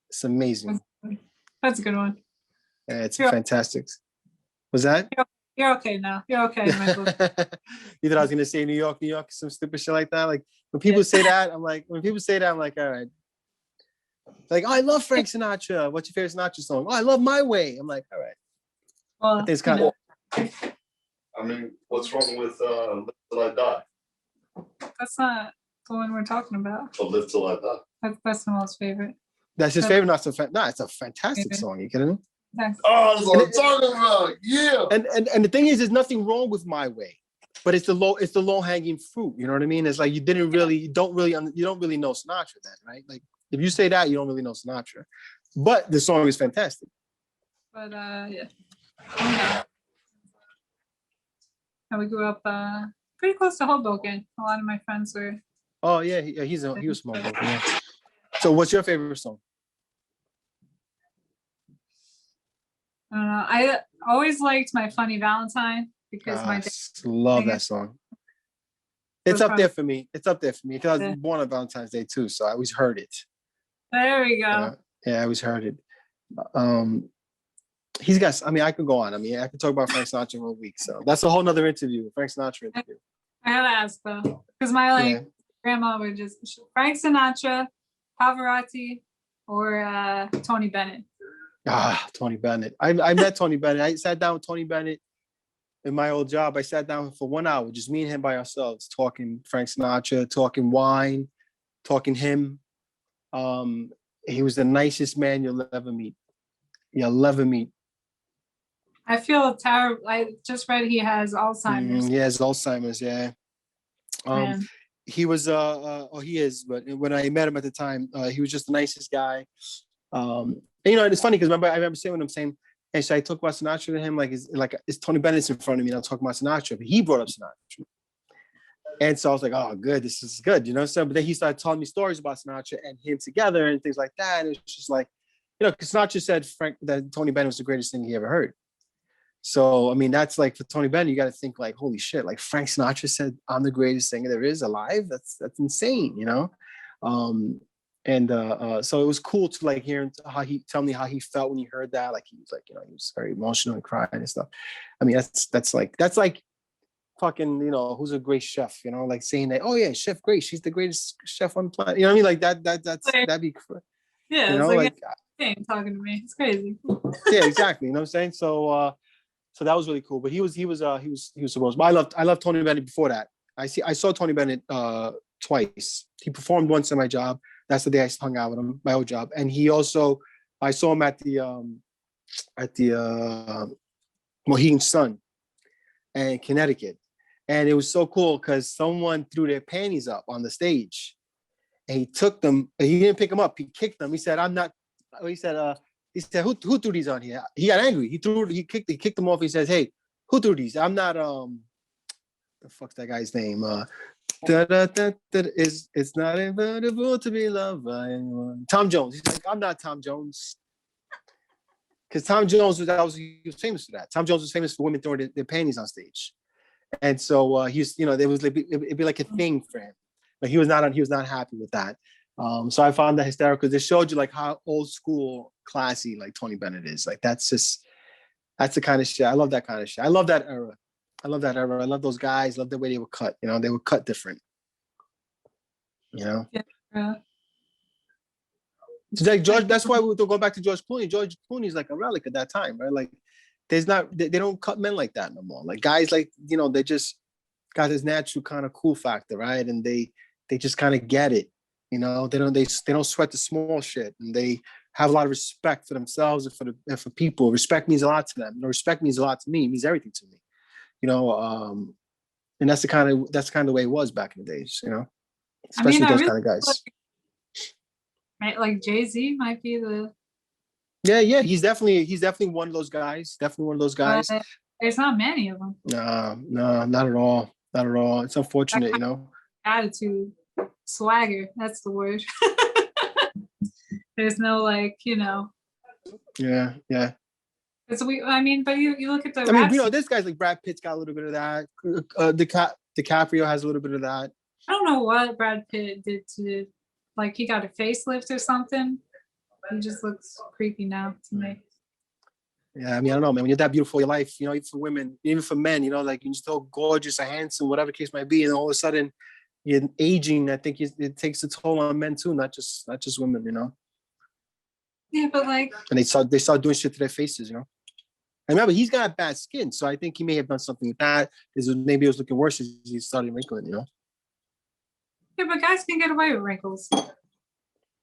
It's amazing. That's a good one. Yeah, it's fantastic. Was that? You're okay now. You're okay, Michael. You thought I was gonna say New York, some stupid shit like that. Like when people say that, I'm like, all right. Like, oh, I love Frank Sinatra. What's your favorite Sinatra song? Oh, I love My Way. I'm like, all right. Well, I think it's kind of. I mean, what's wrong with Live Till I Die? That's not the one we're talking about. Oh, Live Till I Die. That's the most favorite. That's his favorite. It's a fantastic song. You kidding me? Thanks. Oh, that's what I'm talking about. Yeah. And the thing is, there's nothing wrong with My Way, but it's the low hanging fruit. You know what I mean? It's like you don't really know Sinatra then, right? Like if you say that, you don't really know Sinatra, but the song is fantastic. But yeah. And we grew up pretty close to Hoboken. A lot of my friends were. Oh yeah, he was from Hoboken. Yeah. So what's your favorite song? I don't know. I always liked My Funny Valentine because my dad love that song. It's up there for me. Because I was born on Valentine's Day too, so I always heard it. There we go. Yeah, I always heard it. He's got. I mean, I could go on. I mean, I could talk about Frank Sinatra in a week. So that's a whole nother interview. Frank Sinatra interview. I gotta ask though, because my grandma would just Frank Sinatra, Pavarotti, or Tony Bennett. Tony Bennett. I met Tony Bennett. I sat down with Tony Bennett in my old job. I sat down for 1 hour, just me and him by ourselves, talking Frank Sinatra, talking wine, talking him. He was the nicest man you'll ever meet. You'll ever meet. I feel terrible. I just read he has Alzheimer's. He has Alzheimer's, yeah. Man. He was he is, but when I met him at the time, he was just the nicest guy. And, it's funny because I remember saying with him saying, hey, should I talk about Sinatra to him? Is Tony Bennett's in front of me and I'll talk about Sinatra, but he brought up Sinatra. And so I was like, oh, good, this is good, So, but then he started telling me stories about Sinatra and him together and things like that. And it was just like, because Sinatra said that Tony Bennett was the greatest thing he ever heard. So, I mean, that's like for Tony Bennett, you got to think like, holy shit, like Frank Sinatra said, I'm the greatest singer there is alive. That's insane, So it was cool to like hear how he tell me how he felt when he heard that. Like he was like, he was very emotional and crying and stuff. I mean, that's like fucking, who's a great chef, like saying that, oh yeah, Chef Grace, she's the greatest chef on the planet. You know what I mean? Like that'd be, yeah, it's like talking to me. It's crazy. Yeah, exactly. You know what I'm saying? So that was really cool. But he was supposed. But I loved Tony Bennett before that. I saw Tony Bennett twice. He performed once at my job. That's the day I hung out with him, my old job. And he also, I saw him at the Mohegan Sun in Connecticut. And it was so cool because someone threw their panties up on the stage. And he took them, he didn't pick them up, he kicked them. He said, who threw these on here? He got angry. He kicked them off. He says, hey, who threw these? I'm not the fuck's that guy's name? It's not inevitable to be loved by anyone. Tom Jones. He's like, I'm not Tom Jones. Because Tom Jones he was famous for that. Tom Jones was famous for women throwing their panties on stage. And so it'd be like a thing for him. But he was not happy with that. So I found that hysterical because it showed you like how old school, classy like Tony Bennett is. Like that's the kind of shit. I love that kind of shit. I love that era. I love those guys. I love the way they were cut. They were cut different. Yeah. So like George, that's why we go back to George Clooney. George Clooney's like a relic at that time, right? Like they don't cut men like that no more. Like guys like, they just got this natural kind of cool factor, right? And they just kind of get it. They don't sweat the small shit, and they have a lot of respect for themselves and for people. Respect means a lot to them. Respect means a lot to me. It means everything to me. And that's the kind of way it was back in the days. Especially those kind of guys. Like Jay-Z might be the. Yeah, he's definitely one of those guys. Definitely one of those guys. There's not many of them. No, not at all. Not at all. It's unfortunate, Attitude. Swagger, that's the word. There's no Yeah. Because but you look at the this guy's like Brad Pitt's got a little bit of that. DiCaprio has a little bit of that. I don't know what Brad Pitt did to, like, he got a facelift or something. He just looks creepy now to me. Yeah, I don't know, man. When you're that beautiful, your life, even for women, even for men, like you're so gorgeous or handsome, whatever the case might be, and all of a sudden you're aging. I think it takes a toll on men too, not just women, Yeah, but and they start doing shit to their faces, And remember, he's got bad skin, so I think he may have done something with that. Maybe it was looking worse as he started wrinkling, Yeah, but guys can get away with wrinkles.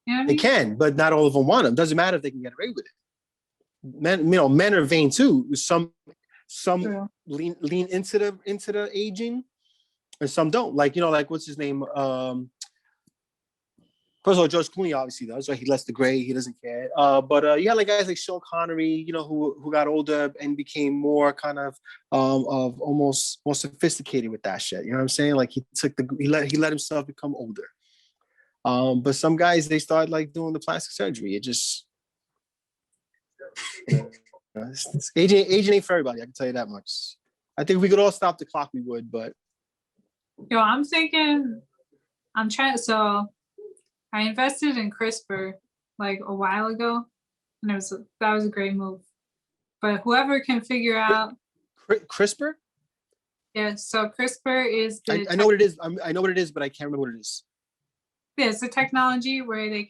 They can, but not all of them want them. Doesn't matter if they can get away with it. Men are vain too. Some lean into the aging, and some don't. Like what's his name? First of all, George Clooney obviously does, right? He lets the gray, he doesn't care. But you got like guys like Sean Connery, who got older and became more kind of almost more sophisticated with that shit. You know what I'm saying? Like he let himself become older. But some guys, they start like doing the plastic surgery. It just aging ain't for everybody. I can tell you that much. I think if we could all stop the clock, we would. But I'm thinking, so I invested in CRISPR like a while ago, and that was a great move. But whoever can figure out CRISPR, Yeah, so CRISPR is the I know what it is. I know what it is, but I can't remember what it is. yeah, it's a technology where they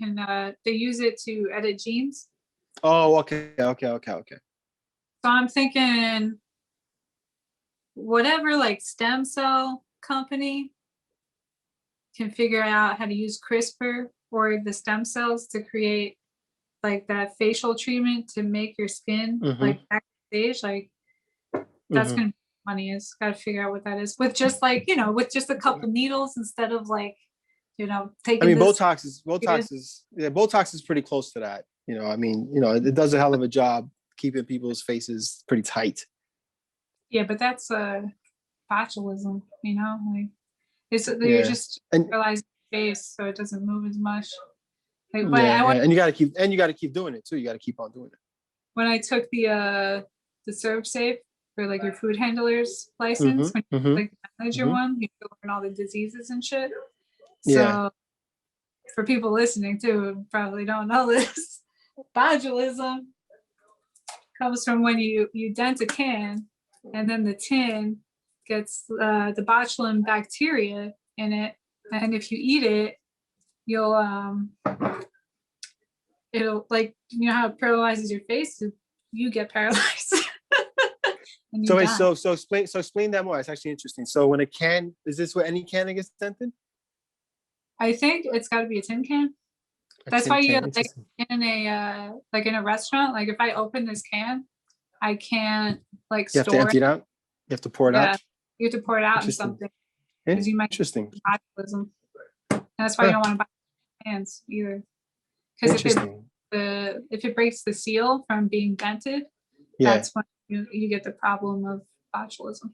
use it to edit genes. Oh, okay. So I'm thinking whatever like stem cell company can figure out how to use CRISPR or the stem cells to create like that facial treatment to make your skin like backstage, like that's gonna be money is. Got to figure out what that is with just like with just a couple needles instead of like taking. I mean, Botox is pretty close to that. I mean, it does a hell of a job keeping people's faces pretty tight. Yeah, but that's botulism, like you're just realizing your face so it doesn't move as much. Like, but and you got to keep doing it too. You got to keep on doing it. When I took the Serve Safe for like your food handler's license, when you like the manager one, you learn all the diseases and shit. So for people listening too, who probably don't know this, botulism comes from when you dent a can and then the tin gets the botulinum bacteria in it, and if you eat it, you'll it'll like how it paralyzes your face, you get paralyzed. So explain that more. It's actually interesting. So when a can, is this where any can gets dented? I think it's got to be a tin can. That's why you like in a restaurant. Like if I open this can, I can't like you have to empty it out. You have to pour it out. You have to pour it out in something because you might get botulism. That's why you don't want to buy cans either. Because if it breaks the seal from being dented, that's when you get the problem of botulism.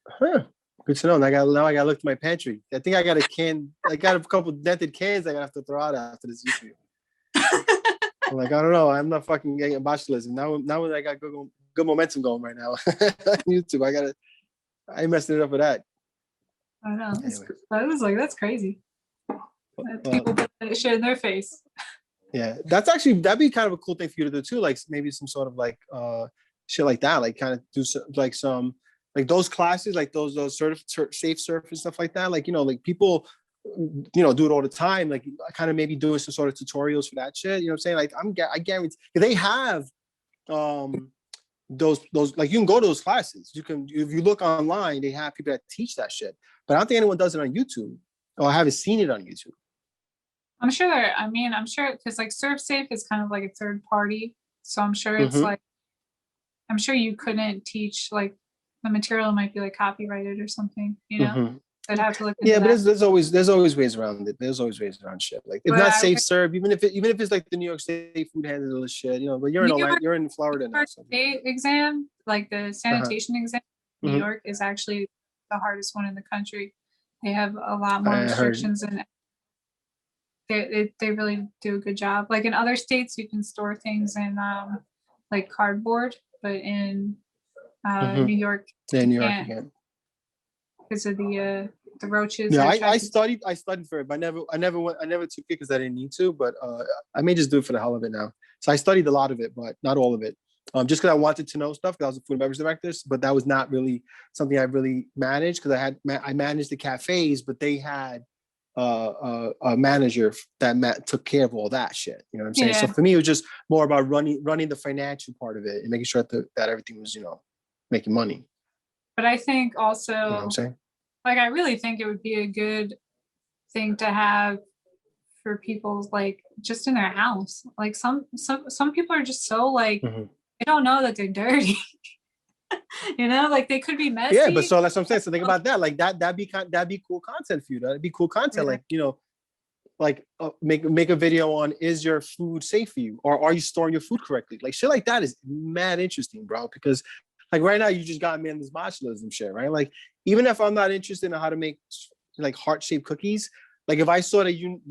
Huh. Good to know. Now I got to look at my pantry. I think I got a can. I got a couple dented cans I got to have to throw out after this YouTube. I'm like, I don't know. I'm not fucking getting botulism. Now I got good momentum going right now. YouTube. I messed it up with that. I know. Anyway. I was like, that's crazy. People put that shit in their face. Yeah, that'd be kind of a cool thing for you to do too. Like maybe some sort of like shit like that. Like kind of do like some like those classes, like those safe surf and stuff like that. Like like people, do it all the time. Like kind of maybe doing some sort of tutorials for that shit. You know what I'm saying? Like I guarantee they have those like you can go to those classes. You can, if you look online, they have people that teach that shit. But I don't think anyone does it on YouTube, or I haven't seen it on YouTube. I'm sure because like Serve Safe is kind of like a third party, so I'm sure it's like I'm sure you couldn't teach like the material might be like copyrighted or something, I'd have to look into but there's always ways around it. There's always ways around shit. Like if not safe serve, even if it's like the New York State food handler shit, but you're in Florida now. State exam, like the sanitation exam in New York is actually the hardest one in the country. They have a lot more restrictions and they really do a good job. Like in other states, you can store things in like cardboard, but in New York, you can't because of the roaches. Yeah, I studied for it, but I never took it because I didn't need to. But I may just do it for the hell of it now. So I studied a lot of it, but not all of it. Just because I wanted to know stuff, because I was a food and beverage director, but that was not really something I really managed, because I managed the cafes, but they had a manager that took care of all that shit. You know what I'm saying? So for me, it was just more about running the financial part of it and making sure that everything was, making money. But I think also, you know what I'm saying? Like, I really think it would be a good thing to have for people, like, just in their house. Like some people are just so like, they don't know that they're dirty. Like they could be messy. Yeah, but so that's what I'm saying. So think about that. Like that'd be cool content for you. That'd be cool content. Like, make a video on, is your food safe for you, or are you storing your food correctly? Like shit like that is mad interesting, bro. Because like right now you just got me in this botulism shit, right? Like even if I'm not interested in how to make like heart-shaped cookies, like if I saw you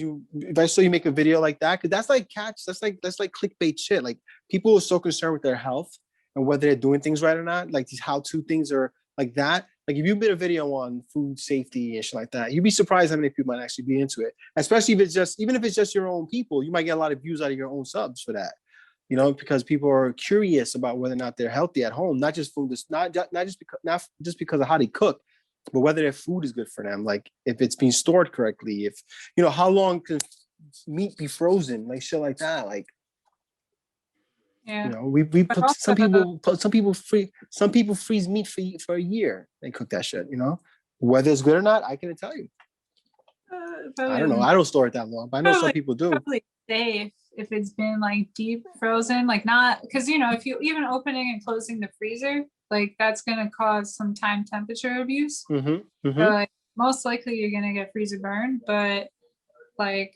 make a video like that, because that's like clickbait shit. Like people are so concerned with their health and whether they're doing things right or not. Like these how-to things are like that. Like if you made a video on food safety and shit like that, you'd be surprised how many people might actually be into it. Especially if it's just your own people, you might get a lot of views out of your own subs for that. Because people are curious about whether or not they're healthy at home, not just food, not just because of how they cook, but whether their food is good for them, like if it's being stored correctly, if how long can meat be frozen, like shit like that, like Yeah. we But put also, some people freeze meat for a year and cook that shit. Whether it's good or not, I can't tell you. I don't know. I don't store it that long, but I know some people do. Probably safe if it's been like deep frozen, like not because if you even opening and closing the freezer, like that's gonna cause some time temperature abuse. Mm-hmm, mm-hmm. So like most likely you're gonna get freezer burn, but like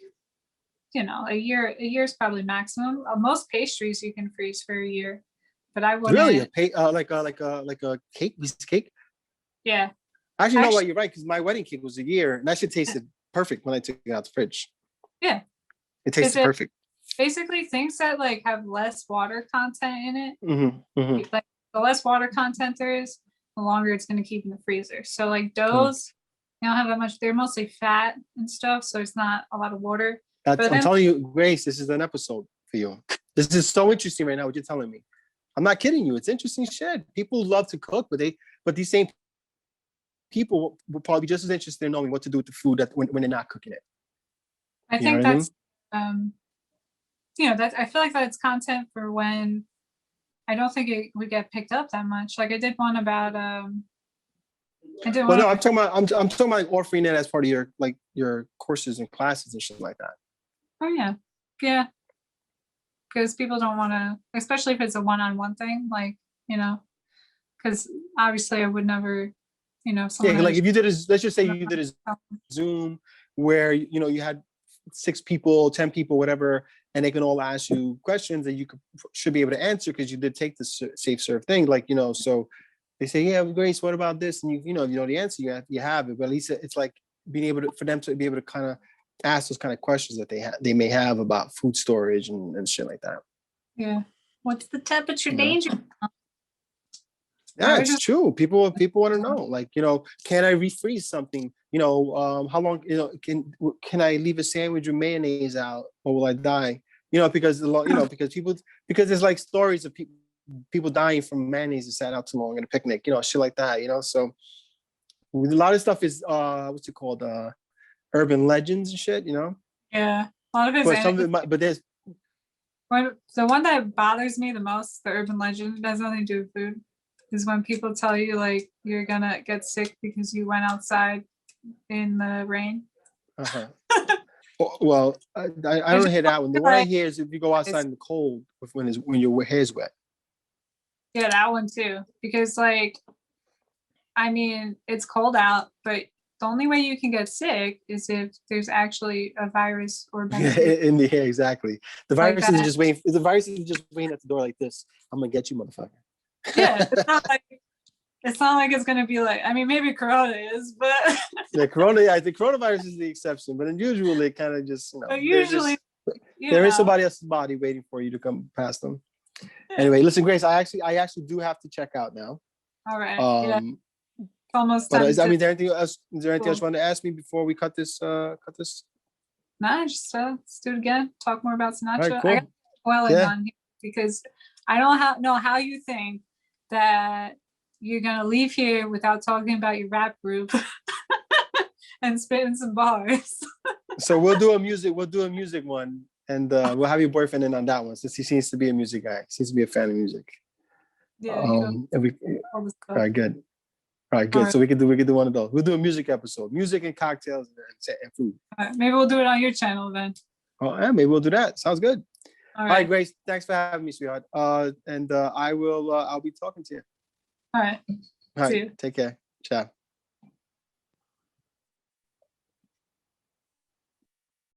a year is probably maximum. Most pastries you can freeze for a year, but I wouldn't. Really, like a cake, piece of cake. Yeah. Actually, no, you're right, because my wedding cake was a year, and that shit tasted perfect when I took it out the fridge. Yeah. It tasted perfect. Basically, things that like have less water content in it, Mm-hmm, mm-hmm. like the less water content there is, the longer it's going to keep in the freezer. So like doughs, they don't have that much. They're mostly fat and stuff, so it's not a lot of water. I'm telling you, Grace, this is an episode for you. This is so interesting right now, what you're telling me. I'm not kidding you. It's interesting shit. People love to cook, but these same people will probably be just as interested in knowing what to do with the food when they're not cooking it. I think that's, that I feel like that's content for when I don't think it would get picked up that much. Like I did one about, I'm talking about offering it as part of your courses and classes and shit like that. Oh yeah, yeah. Because people don't want to, especially if it's a one-on-one thing, like because obviously I would never, like if you did let's just say you did a Zoom where you had 6 people, 10 people, whatever, and they can all ask you questions that you should be able to answer because you did take the safe serve thing, so they say, yeah, Grace, what about this? And you know the answer, you have it, but at least it's like being able to, for them to be able to kind of ask those kind of questions that they may have about food storage and shit like that. Yeah. What's the temperature danger? Yeah, it's true. People want to know, can I refreeze something? How long, can I leave a sandwich with mayonnaise out or will I die? Because there's like stories of people dying from mayonnaise that sat out too long at a picnic, shit like that, so a lot of stuff is what's it called? Urban legends and shit, Yeah. A lot of it, but there's the one that bothers me the most, the urban legend, has nothing to do with food, is when people tell you like you're gonna get sick because you went outside in the rain. Well, I don't hear that one. The one I hear is if you go outside in the cold when your hair's wet. Yeah, that one too. Because it's cold out, but the only way you can get sick is if there's actually a virus or bacteria in the air. Exactly. The virus is just waiting. The virus is just waiting at the door like this. I'm gonna get you, motherfucker. Yeah, it's not like it's gonna be like. Maybe Corona is, but the coronavirus is the exception. But usually, it kind of just there is somebody else's body waiting for you to come past them. Yeah. Anyway, listen, Grace. I actually do have to check out now. All right. Almost done. But is there anything else? Is there anything else you want to ask me before we cut this? No, just let's do it again. Talk more about Sinatra. Right, cool. I got on here because I don't know how you think that you're gonna leave here without talking about your rap group and spitting some bars. So we'll do a music one, and we'll have your boyfriend in on that one since he seems to be a music guy. He seems to be a fan of music. Yeah. All right, good. All right, good. All right. So we could do one of those. We'll do a music episode, music and cocktails and food. All right, maybe we'll do it on your channel then. Oh yeah, maybe we'll do that. Sounds good. All right, Grace. Thanks for having me, sweetheart. I'll be talking to you. All right. All right. Take care. Ciao.